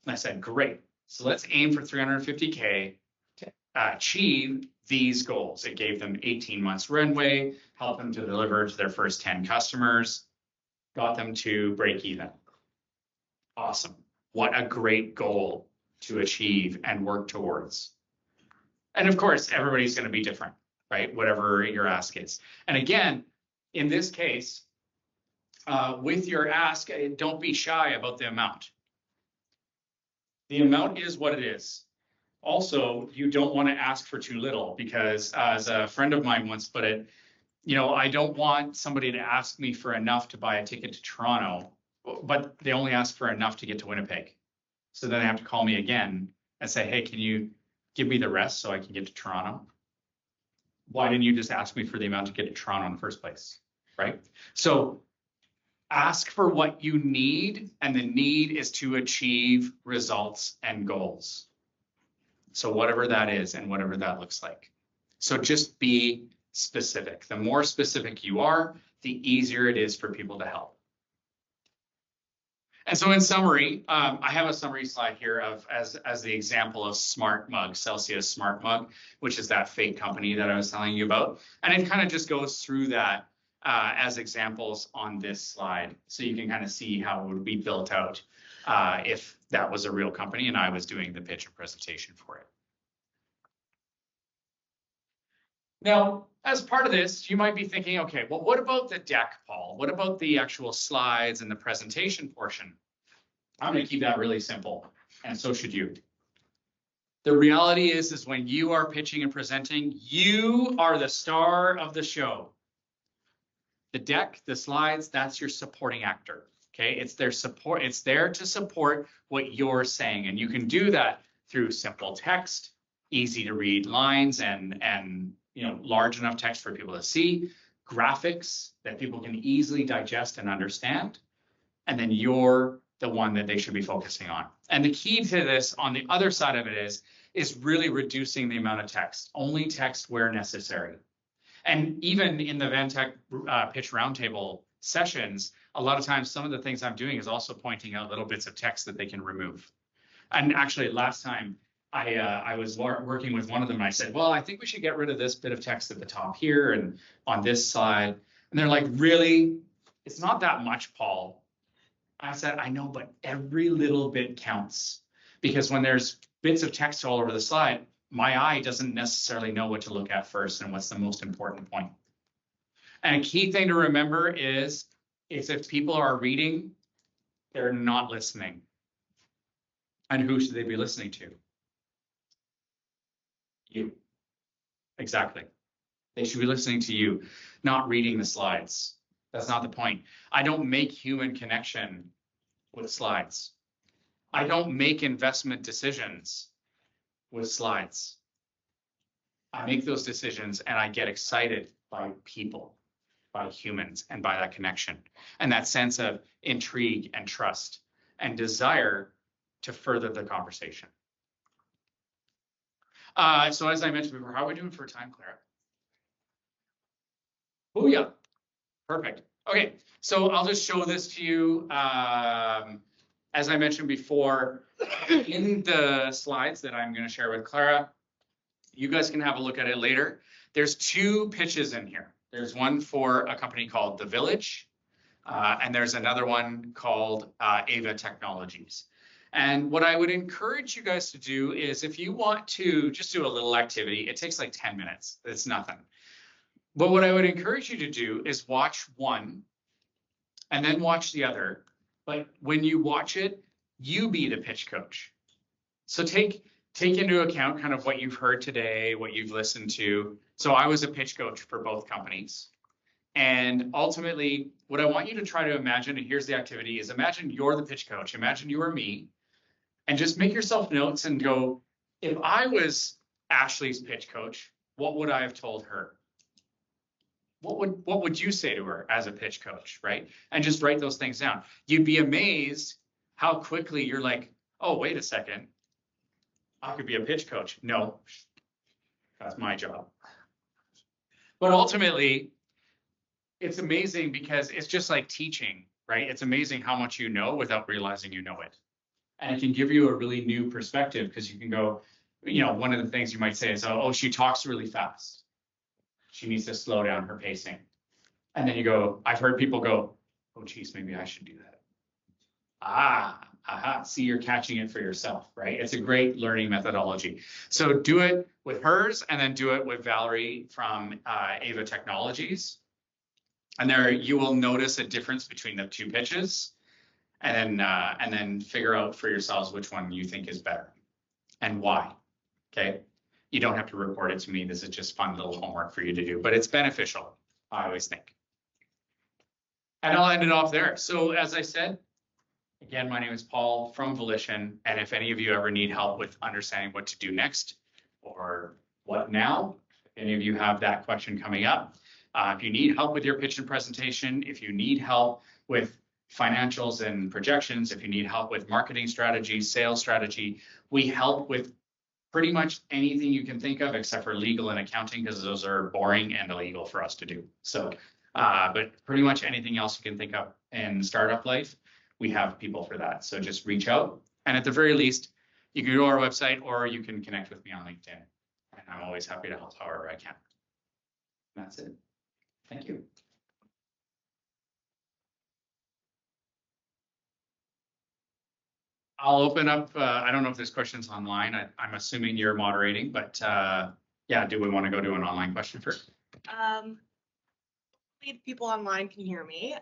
And I said, great. So let's aim for 350K to achieve these goals. It gave them 18 months runway, helped them to deliver to their first 10 customers, got them to break even. Awesome. What a great goal to achieve and work towards. And of course, everybody's going to be different, right? Whatever your ask is. And again, in this case, with your ask, don't be shy about the amount. The amount is what it is. Also, you don't want to ask for too little, because as a friend of mine once put it, I don't want somebody to ask me for enough to buy a ticket to Toronto, but they only ask for enough to get to Winnipeg. So then they have to call me again and say, hey, can you give me the rest so I can get to Toronto. Why didn't you just ask me for the amount to get to Toronto in the first place, right? So ask for what you need, and the need is to achieve results and goals. So whatever that is and whatever that looks like. So just be specific. The more specific you are, the easier it is for people to help. And so in summary, I have a summary slide here of as the example of Smart Mug, Celsius Smart Mug, which is that fake company that I was telling you about. And it kind of just goes through that as examples on this slide. So you can kind of see how it would be built out if that was a real company and I was doing the pitch and presentation for it. Now, as part of this, you might be thinking, okay, well, what about the deck, Paul? What about the actual slides and the presentation portion? I'm going to keep that really simple, and so should you. The reality is when you are pitching and presenting, you are the star of the show. The deck, the slides, that's your supporting actor. Okay, it's their support. It's there to support what you're saying, and you can do that through simple text, easy to read lines, and large enough text for people to see, graphics that people can easily digest and understand, and then you're the one that they should be focusing on. And the key to this on the other side of it is really reducing the amount of text, only text where necessary. And even in the Vantech pitch roundtable sessions, a lot of times some of the things I'm doing is also pointing out little bits of text that they can remove. And actually last time I was working with one of them and I said, well, I think we should get rid of this bit of text at the top here and on this side. And they're like, really? It's not that much, Paul. I said, I know, but every little bit counts, because when there's bits of text all over the slide, my eye doesn't necessarily know what to look at first and what's the most important point. And a key thing to remember is if people are reading, they're not listening. And who should they be listening to? You. Exactly. They should be listening to you, not reading the slides. That's not the point. I don't make human connection with slides. I don't make investment decisions with slides. I make those decisions and I get excited by people, by humans, and by that connection and that sense of intrigue and trust and desire to further the conversation. So as I mentioned before, how are we doing for time, Clara? Oh yeah, perfect. Okay, so I'll just show this to you. As I mentioned before, in the slides that I'm going to share with Clara, you guys can have a look at it later. There's two pitches in here. There's one for a company called The Village, and there's another one called Ava Technologies. And what I would encourage you guys to do is if you want to just do a little activity, it takes like 10 minutes. It's nothing. But what I would encourage you to do is watch one and then watch the other. But when you watch it, you be the pitch coach. So take into account kind of what you've heard today, what you've listened to. So I was a pitch coach for both companies. And ultimately, what I want you to try to imagine, and here's the activity, is imagine you're the pitch coach. Imagine you are me. And just make yourself notes and go, if I was Ashley's pitch coach, what would I have told her? What would you say to her as a pitch coach, right? And just write those things down. You'd be amazed how quickly you're like, oh, wait a second. I could be a pitch coach. No, that's my job. But ultimately, it's amazing because it's just like teaching, right? It's amazing how much you know without realizing you know it. And it can give you a really new perspective because you can go, one of the things you might say is, oh, she talks really fast. She needs to slow down her pacing. And then you go, I've heard people go, oh, geez, maybe I should do that. Aha, see, you're catching it for yourself, right? It's a great learning methodology. So do it with hers and then do it with Valerie from Ava Technologies. And there you will notice a difference between the two pitches and then figure out for yourselves which one you think is better and why, okay? You don't have to report it to me. This is just fun little homework for you to do, but it's beneficial, I always think. And I'll end it off there. So as I said, again, my name is Paul from Volition. And if any of you ever need help with understanding what to do next, or what now? If any of you have that question coming up. If you need help with your pitch and presentation, if you need help with financials and projections, if you need help with marketing strategy, sales strategy, we help with pretty much anything you can think of except for legal and accounting, because those are boring and illegal for us to do. So, but pretty much anything else you can think of in startup life, we have people for that. So just reach out. And at the very least, you can go to our website or you can connect with me on LinkedIn. And I'm always happy to help however I can. That's it. Thank you. I'll open up, I don't know if there's questions online. I'm assuming you're moderating, but yeah, do we want to go to an online question first? People online can hear me.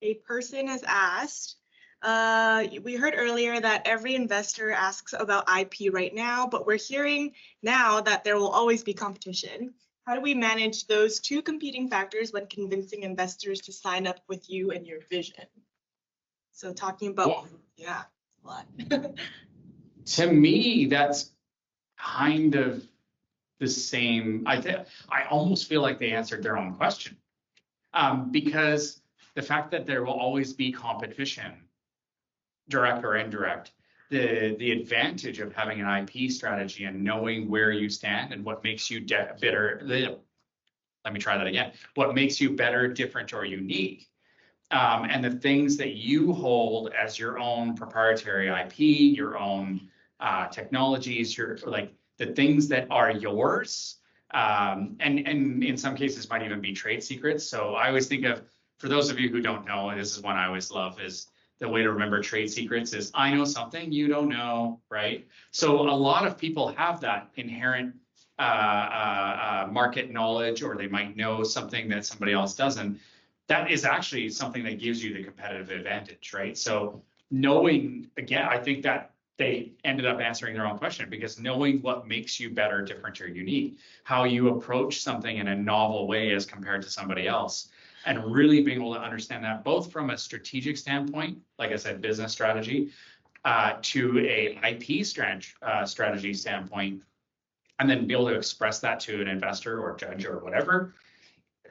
A person has asked, we heard earlier that every investor asks about IP right now, but we're hearing now that there will always be competition. How do we manage those two competing factors when convincing investors to sign up with you and your vision? So talking about, Well, yeah, a lot. to me, that's kind of the same. I almost feel like they answered their own question, because the fact that there will always be competition, direct or indirect, the advantage of having an IP strategy and knowing where you stand and what makes you better. Let me try that again. What makes you better, different, or unique, and the things that you hold as your own proprietary IP, your own technologies, your like the things that are yours, and in some cases might even be trade secrets. So I always think of, for those of you who don't know, and this is one I always love, is the way to remember trade secrets is I know something you don't know, right? So a lot of people have that inherent market knowledge, or they might know something that somebody else doesn't. That is actually something that gives you the competitive advantage, right? So knowing, again, I think that they ended up answering their own question, because knowing what makes you better, different, or unique, how you approach something in a novel way as compared to somebody else, and really being able to understand that both from a strategic standpoint, like I said, business strategy, to a IP strategy standpoint, and then be able to express that to an investor or judge or whatever,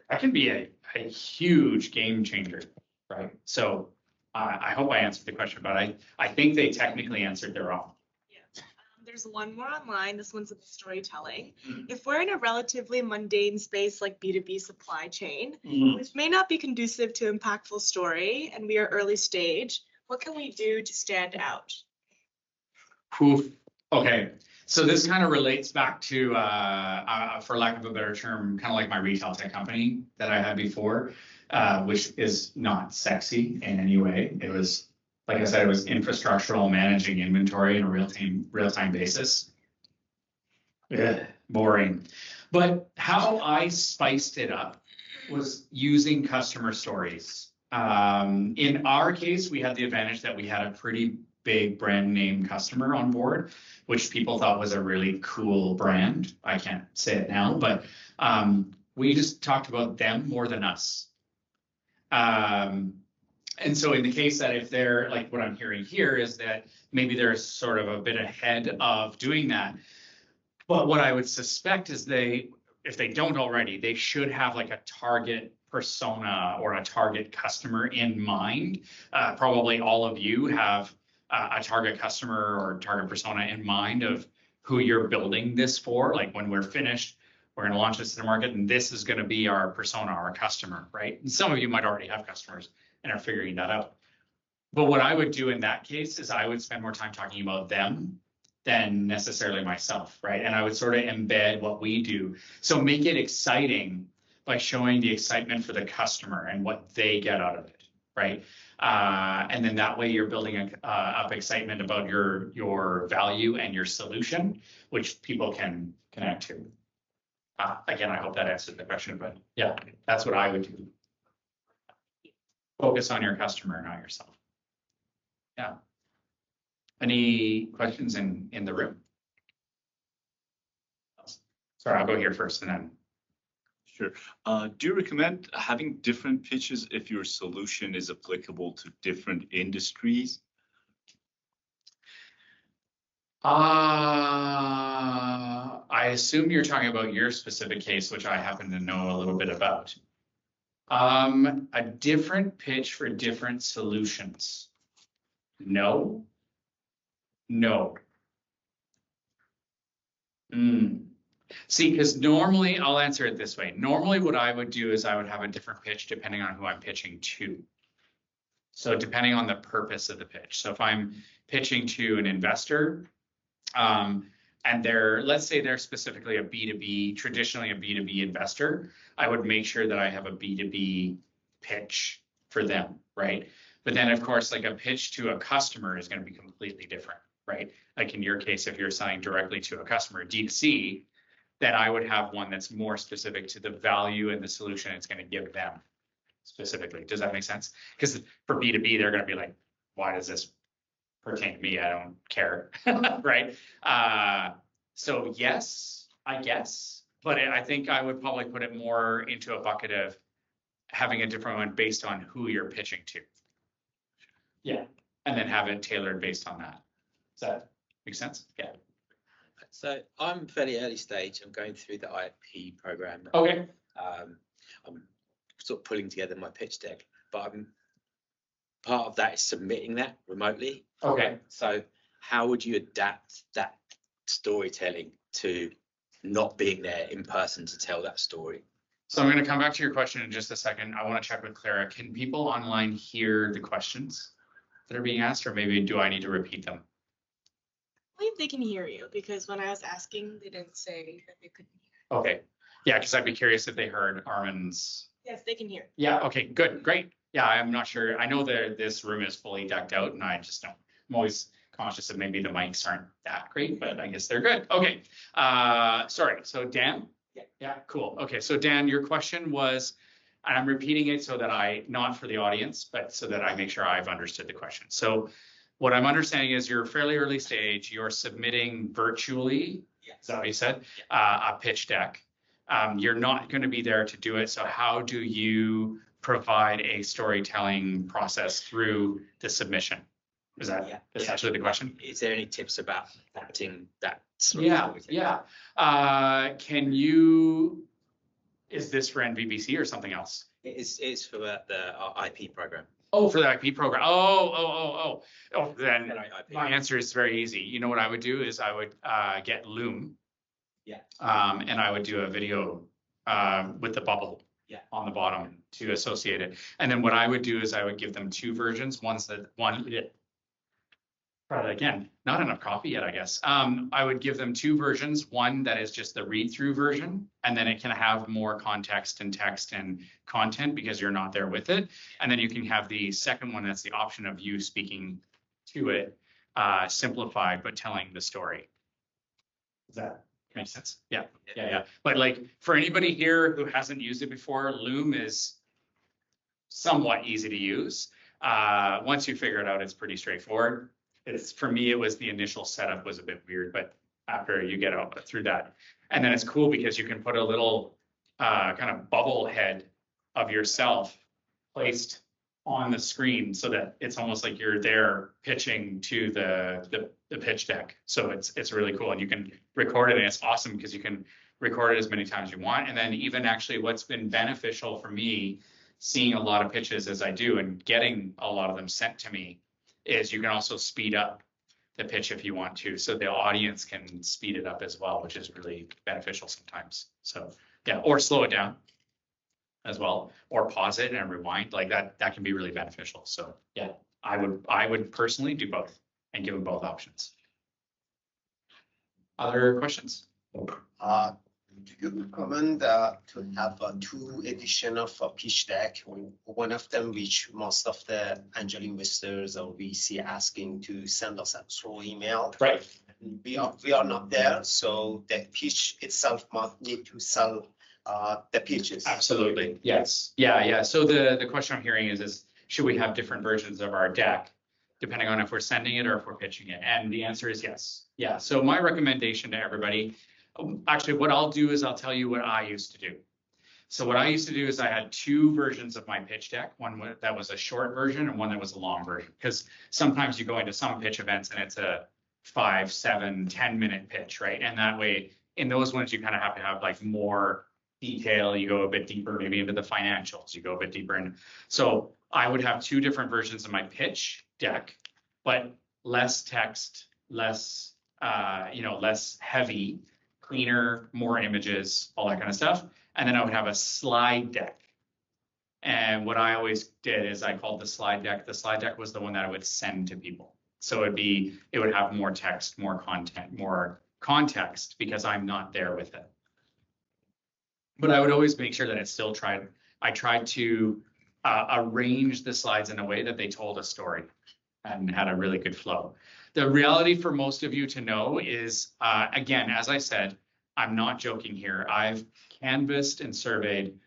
that can be a huge game changer, right? So I hope I answered the question, but I think they technically answered their own. Yeah. There's one more online. This one's about storytelling. If we're in a relatively mundane space like B2B supply chain, which may not be conducive to impactful story, and we are early stage, what can we do to stand out? Oof. Okay, so this kind of relates back to, for lack of a better term, kind of like my retail tech company that I had before, which is not sexy in any way. It was, like I said, it was infrastructural, managing inventory on a real-time basis. Ugh, boring. But how I spiced it up was using customer stories. In our case, we had the advantage that we had a pretty big brand name customer on board, which people thought was a really cool brand. I can't say it now, but we just talked about them more than us. And so in the case that if they're like, what I'm hearing here is that maybe they're sort of a bit ahead of doing that. But what I would suspect is if they don't already, they should have like a target persona or a target customer in mind. Probably all of you have a target customer or target persona in mind of who you're building this for. Like when we're finished, we're going to launch this to the market, and this is going to be our persona, our customer, right? And some of you might already have customers and are figuring that out. But what I would do in that case is I would spend more time talking about them than necessarily myself, right? And I would sort of embed what we do. So make it exciting by showing the excitement for the customer and what they get out of it, right? And then that way you're building up excitement about your value and your solution, which people can connect to. Again, I hope that answered the question, but yeah, that's what I would do. Focus on your customer, not yourself. Yeah. Any questions in the room? Sorry, I'll go here first and then. Sure. Do you recommend having different pitches if your solution is applicable to different industries? I assume you're talking about your specific case, which I happen to know a little bit about. A different pitch for different solutions. No. No. See, because normally I'll answer it this way. Normally what I would do is I would have a different pitch depending on who I'm pitching to. So depending on the purpose of the pitch. So if I'm pitching to an investor, and let's say they're specifically a B2B, traditionally a B2B investor, I would make sure that I have a B2B pitch for them, right? But then of course, like a pitch to a customer is going to be completely different, right? Like in your case, if you're selling directly to a customer, D2C, then I would have one that's more specific to the value and the solution it's going to give them specifically. Does that make sense? Because for B2B, they're going to be like, why does this pertain to me? I don't care, right? So yes, I guess, but I think I would probably put it more into a bucket of having a different one based on who you're pitching to. Yeah, and then have it tailored based on that. Does that make sense? Yeah. So I'm fairly early stage. I'm going through the IP program. Okay. I'm sort of pulling together my pitch deck, but part of that is submitting that remotely. Okay. So how would you adapt that storytelling to not being there in person to tell that story? So I'm going to come back to your question in just a second. I want to check with Clara. Can people online hear the questions that are being asked, or maybe do I need to repeat them? I believe they can hear you because when I was asking, they didn't say that they couldn't hear. Okay. Yeah, because I'd be curious if they heard Armin's. Yes, they can hear. Yeah. Okay. Good. Great. Yeah, I'm not sure. I know that this room is fully decked out, and I just don't. I'm always conscious that maybe the mics aren't that great, but I guess they're good. Okay. Sorry. So Dan. Yeah. Yeah. Cool. Okay. So Dan, your question was, and I'm repeating it so that not for the audience, but so that I make sure I've understood the question. So what I'm understanding is you're fairly early stage. You're submitting virtually. Yeah. Is that what you said? Yeah. A pitch deck. You're not going to be there to do it. So how do you provide a storytelling process through the submission? Is that essentially the question? Is there any tips about adapting that? Yeah. Is this for NVBC or something else? It's for the IP program. Oh, for the IP program. Oh, then my answer is very easy. You know what I would do is I would get Loom. Yeah. And I would do a video with the bubble on the bottom to associate it. And then what I would do is I would give them two versions. Again, not enough coffee yet, I guess. I would give them two versions. One that is just the read-through version, and then it can have more context and text and content because you're not there with it. And then you can have the second one that's the option of you speaking to it, simplified, but telling the story. Does that make sense? Yeah. But like for anybody here who hasn't used it before, Loom is somewhat easy to use. Once you figure it out, it's pretty straightforward. For me, it was the initial setup was a bit weird, but after you get out through that, and then it's cool because you can put a little kind of bubble head of yourself placed on the screen so that it's almost like you're there pitching to the pitch deck. So it's really cool, and you can record it, and it's awesome because you can record it as many times as you want. And then even actually what's been beneficial for me seeing a lot of pitches as I do and getting a lot of them sent to me is you can also speed up the pitch if you want to. So the audience can speed it up as well, which is really beneficial sometimes. So yeah, or slow it down as well, or pause it and rewind like that. That can be really beneficial. So yeah, I would personally do both and give them both options. Other questions? Do you recommend to have two edition of a pitch deck? One of them, which most of the angel investors or VC asking to send us through email. Right. We are not there, so the pitch itself must need to sell the pitches. Absolutely. Yes. Yeah. So the question I'm hearing is should we have different versions of our deck depending on if we're sending it or if we're pitching it? And the answer is yes. Yeah. So my recommendation to everybody. Actually, what I'll do is I'll tell you what I used to do. So what I used to do is I had two versions of my pitch deck, one that was a short version and one that was a long version. Because sometimes you go into some pitch events and it's a 5, 7, 10 minute pitch, right? And that way in those ones, you kind of have to have like more detail. You go a bit deeper, maybe into the financials. You go a bit deeper. And so I would have two different versions of my pitch deck, but less text, less, less heavy, cleaner, more images, all that kind of stuff. And then I would have a slide deck. And what I always did is I called the slide deck was the one that I would send to people. So it would have more text, more content, more context, because I'm not there with it. But I would always make sure that I tried to arrange the slides in a way that they told a story and had a really good flow. The reality for most of you to know is, again, as I said, I'm not joking here. I've canvassed and surveyed,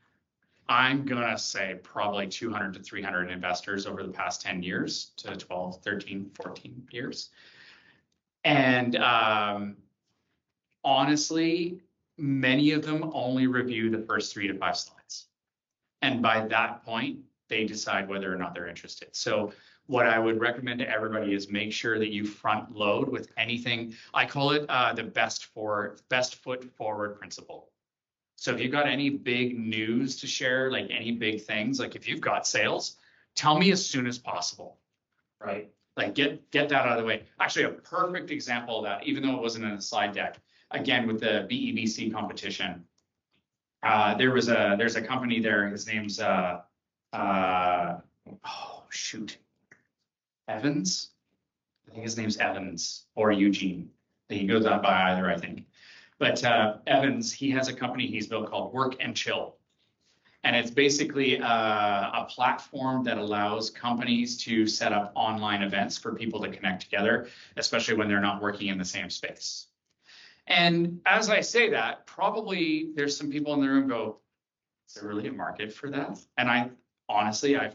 I'm gonna say probably 200 to 300 investors over the past 10 years to 12, 13, 14 years. And honestly, many of them only review the first 3 to 5 slides. And by that point, they decide whether or not they're interested. So what I would recommend to everybody is make sure that you front load with anything. I call it the best foot forward principle. So if you've got any big news to share, like any big things, like if you've got sales, tell me as soon as possible, right? Like get that out of the way. Actually, a perfect example of that, even though it wasn't in a slide deck, again, with the BEBC competition, there's a company there, his name's, Evans? I think his name's Evans or Eugene. He goes out by either, I think. But Evans, he has a company he's built called Work and Chill. And it's basically a platform that allows companies to set up online events for people to connect together, especially when they're not working in the same space. And as I say that, probably there's some people in the room go, is there really a market for that? And I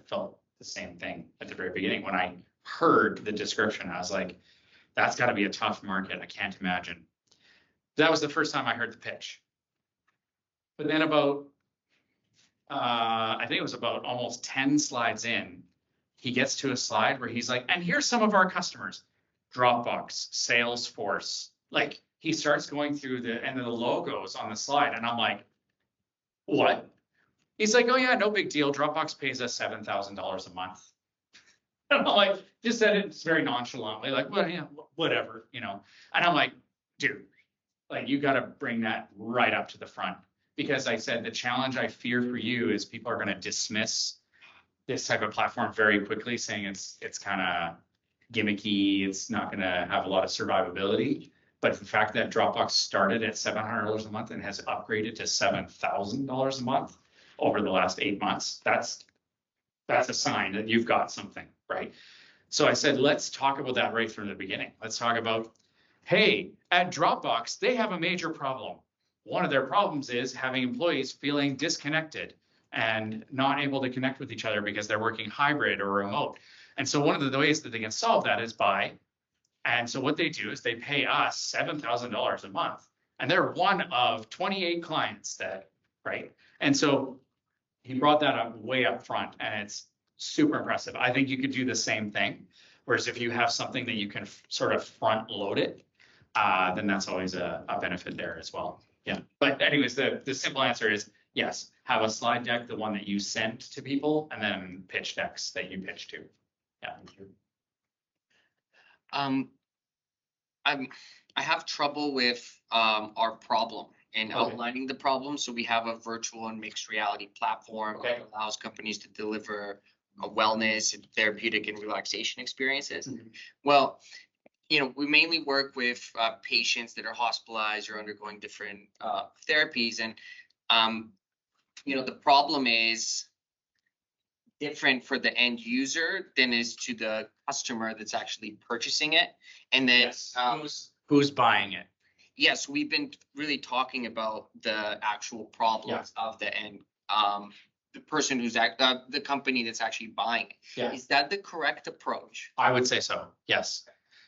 felt the same thing at the very beginning. When I heard the description, I was like, that's got to be a tough market. I can't imagine. That was the first time I heard the pitch. But then I think it was about almost 10 slides in, he gets to a slide where he's like, and here's some of our customers, Dropbox, Salesforce. Like he starts going through the logos on the slide. And I'm like, what? He's like, oh yeah, no big deal. Dropbox pays us $7,000 a month. And I'm like, just said it very nonchalantly, like, well, yeah, whatever, And I'm like, dude, like you got to bring that right up to the front, because I said the challenge I fear for you is people are going to dismiss this type of platform very quickly, saying it's kind of gimmicky, it's not going to have a lot of survivability. But the fact that Dropbox started at $700 a month and has upgraded to $7,000 a month over the last 8 months, that's a sign that you've got something, right? So I said, let's talk about that right from the beginning. Let's talk about, hey, at Dropbox, they have a major problem. One of their problems is having employees feeling disconnected and not able to connect with each other because they're working hybrid or remote. And so one of the ways that they can solve that is and so what they do is they pay us $7,000 a month, and they're one of 28 clients right? And so he brought that up way up front, and it's super impressive. I think you could do the same thing. Whereas if you have something that you can sort of front load it, then that's always a benefit there as well. Yeah. But anyways, the simple answer is yes, have a slide deck, the one that you sent to people, and then pitch decks that you pitch to. Yeah. I have trouble with our problem and outlining the problem. So we have a virtual and mixed reality platform that allows companies to deliver a wellness, therapeutic, and relaxation experiences. Mm-hmm. Well, we mainly work with patients that are hospitalized or undergoing different therapies. And, the problem is different for the end user than is to the customer that's actually purchasing it. And then who's buying it? Yes, we've been really talking about the actual problems of the end, the person who's the company that's actually buying it. Yeah. Is that the correct approach? I would say so. Yes.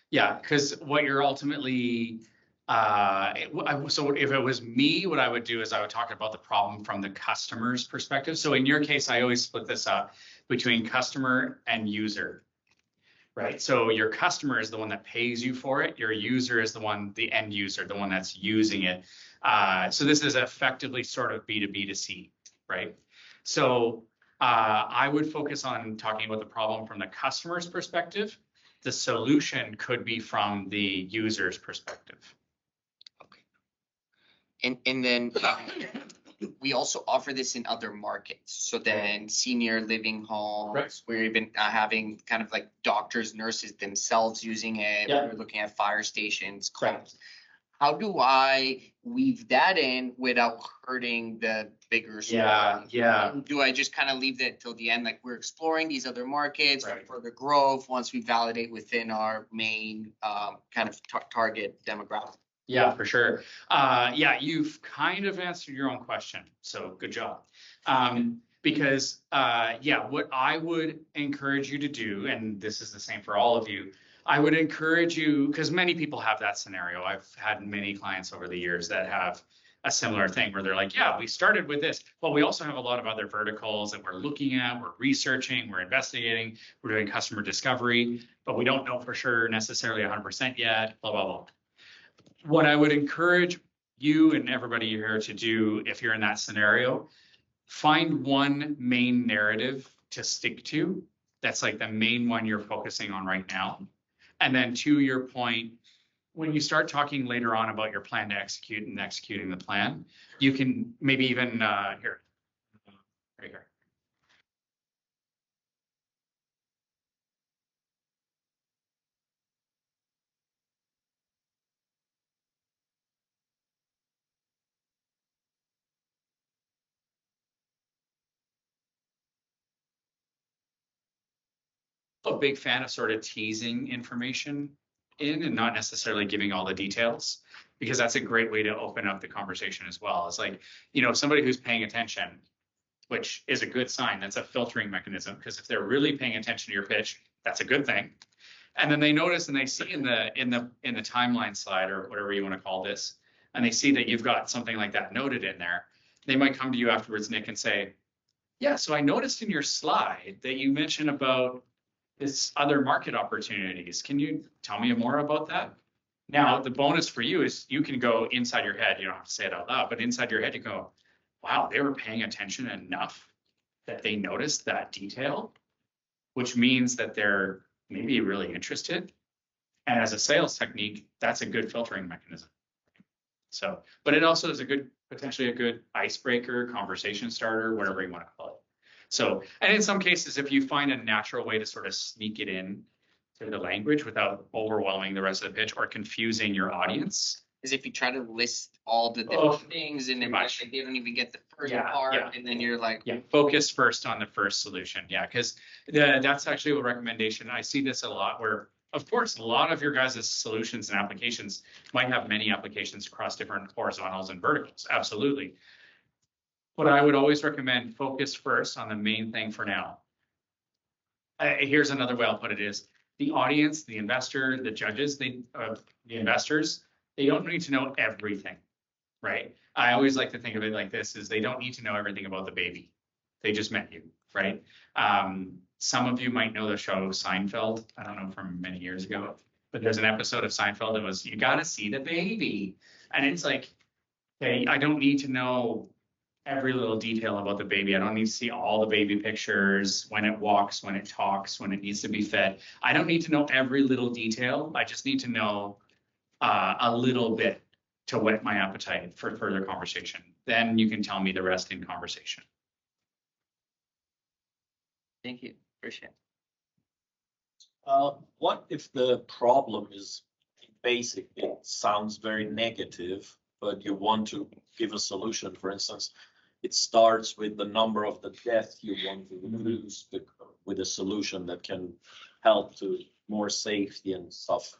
Yeah, because what you're ultimately, so if it was me, what I would do is I would talk about the problem from the customer's perspective. So in your case, I always split this up between customer and user. right? So your customer is the one that pays you for it. Your user is the end user, the one that's using it. So this is effectively sort of B2B2C, right? So I would focus on talking about the problem from the customer's perspective. The solution could be from the user's perspective. And then we also offer this in other markets. So then senior living homes, Right. we're even having kind of like doctors, nurses themselves using it. Yeah. We're looking at fire stations. Right. Clubs. How do I weave that in without hurting the bigger story? Yeah. And do I just kind of leave that till the end? Like we're exploring these other markets for Right. further growth once we validate within our main kind of target demographic. Yeah, for sure. Yeah, you've kind of answered your own question, so good job. Because yeah, what I would encourage you to do, and this is the same for all of you, I would encourage you, because many people have that scenario. I've had many clients over the years that have a similar thing where they're like, yeah, we started with this, but we also have a lot of other verticals that we're looking at, we're researching, we're investigating, we're doing customer discovery, but we don't know for sure necessarily 100% yet, blah, blah, blah. What I would encourage you and everybody here to do, if you're in that scenario, find one main narrative to stick to. That's like the main one you're focusing on right now. And then to your point, when you start talking later on about your plan to execute and executing the plan, you can maybe even right here. A big fan of sort of teasing information in and not necessarily giving all the details, because that's a great way to open up the conversation as well. It's like, you know, somebody who's paying attention, which is a good sign. That's a filtering mechanism, because if they're really paying attention to your pitch, that's a good thing. And then they notice and they see in the timeline slide or whatever you want to call this, and they see that you've got something like that noted in there. They might come to you afterwards, Nick, and say, yeah, so I noticed in your slide that you mentioned about this other market opportunities. Can you tell me more about that? Now, the bonus for you is you can go inside your head. You don't have to say it out loud, but inside your head, you go, wow, they were paying attention enough that they noticed that detail, which means that they're maybe really interested. And as a sales technique, that's a good filtering mechanism. So, but it also is potentially a good icebreaker, conversation starter, whatever you want to call it. So, and in some cases, if you find a natural way to sort of sneak it in to the language without overwhelming the rest of the pitch or confusing your audience. Is if you try to list all the different things and then like, they don't even get the first part, and then you're like, focus first on the first solution. Yeah, because that's actually a recommendation. I see this a lot where, of course, a lot of your guys' solutions and applications might have many applications across different horizontals and verticals. Absolutely. But I would always recommend focus first on the main thing for now. Here's another way I'll put it is the audience, the investor, the judges, the investors, they don't need to know everything, right? I always like to think of it like this is they don't need to know everything about the baby. They just met you, right? Some of you might know the show Seinfeld. I don't know, from many years ago, but there's an episode of Seinfeld that was, you got to see the baby. And it's like, okay, I don't need to know every little detail about the baby. I don't need to see all the baby pictures, when it walks, when it talks, when it needs to be fed. I don't need to know every little detail. I just need to know a little bit to whet my appetite for further conversation. Then you can tell me the rest in conversation. thank you, appreciate it. What if the problem is basic? It sounds very negative, but you want to give a solution. For instance, it starts with the number of the death you want to reduce with a solution that can help to more safety and stuff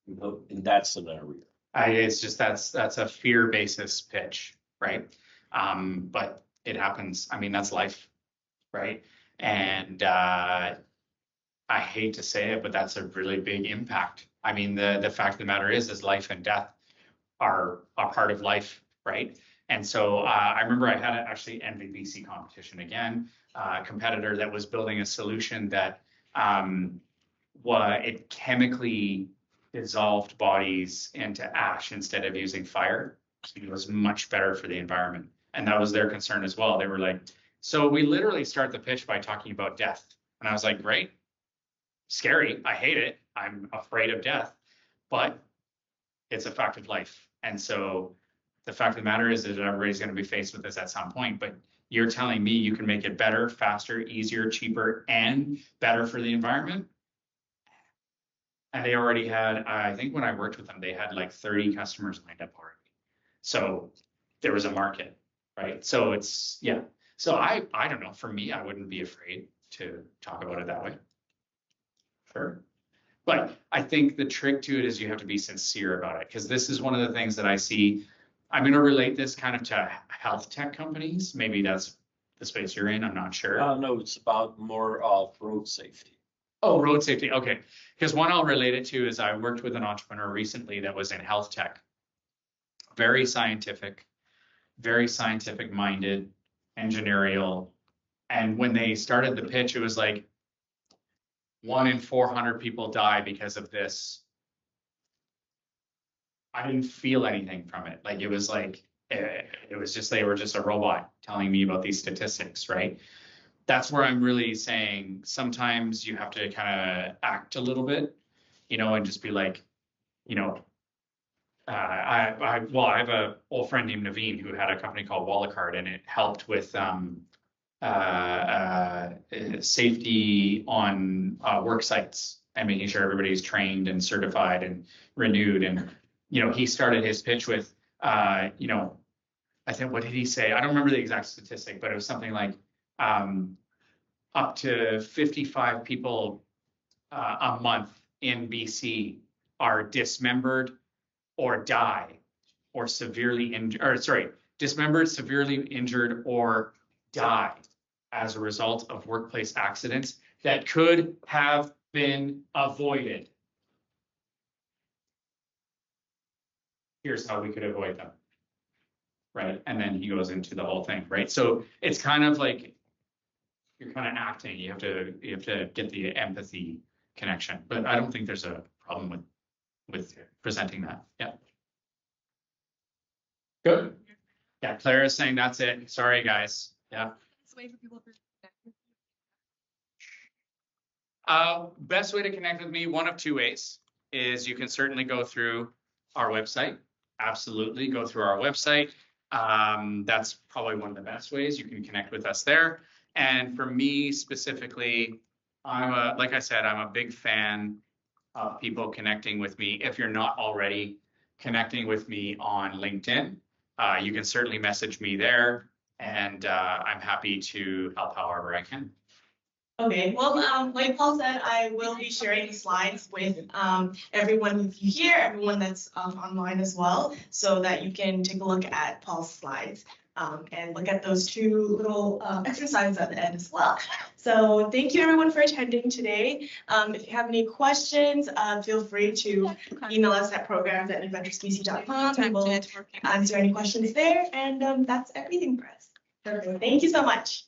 in that scenario. It's just that's a fear basis pitch, right? But it happens. I mean, that's life, right? And I hate to say it, but that's a really big impact. I mean, the fact of the matter is life and death are a part of life, right? And so I remember I had actually NVBC competition again, a competitor that was building a solution that it chemically dissolved bodies into ash instead of using fire. It was much better for the environment. And that was their concern as well. They were like, so we literally start the pitch by talking about death. And I was like, great, scary. I hate it. I'm afraid of death, but it's a fact of life. And so the fact of the matter is that everybody's going to be faced with this at some point, but you're telling me you can make it better, faster, easier, cheaper, and better for the environment. And they already had, I think when I worked with them, they had like 30 customers lined up already. So there was a market, right? So it's, yeah. So I don't know, for me, I wouldn't be afraid to talk about it that way. Sure. But I think the trick to it is you have to be sincere about it, because this is one of the things that I see. I'm going to relate this kind of to health tech companies. Maybe that's the space you're in. I'm not sure. No, it's about more of road safety. Oh, road safety. Okay. Because one I'll relate it to is I worked with an entrepreneur recently that was in health tech. Very scientific minded, engineerial. And when they started the pitch, it was like 1 in 400 people die because of this. I didn't feel anything from it. Like, it was like, it was just, they were just a robot telling me about these statistics, right? That's where I'm really saying sometimes you have to kind of act a little bit, you know, and just be like, you know, I have a old friend named Naveen who had a company called Wallicard, and it helped with safety on work sites and making sure everybody's trained and certified and renewed. And, you know, he started his pitch with, you know, I think, what did he say? I don't remember the exact statistic, but it was something like up to 55 people a month in BC are dismembered or die or severely injured, or sorry, dismembered, severely injured, or die as a result of workplace accidents that could have been avoided. Here's how we could avoid them, right? And then he goes into the whole thing, right? So it's kind of like you're kind of acting. You have to get the empathy connection, but I don't think there's a problem with presenting that. Yeah. Good. Yeah, Claire is saying that's it. Sorry, guys. Yeah. Best way to connect with me, one of two ways, is you can certainly go through our website. Absolutely, go through our website. That's probably one of the best ways. You can connect with us there. And for me specifically, like I said, I'm a big fan of people connecting with me. If you're not already connecting with me on LinkedIn, you can certainly message me there, and I'm happy to help however I can. Okay, well, like Paul said, I will be sharing the slides with everyone here, everyone that's online as well, so that you can take a look at Paul's slides and look at those two little exercises at the end as well. So thank you everyone for attending today. If you have any questions, feel free to email us at programs@newventuresbc.com. We will answer any questions there, and that's everything for us. Thank you so much.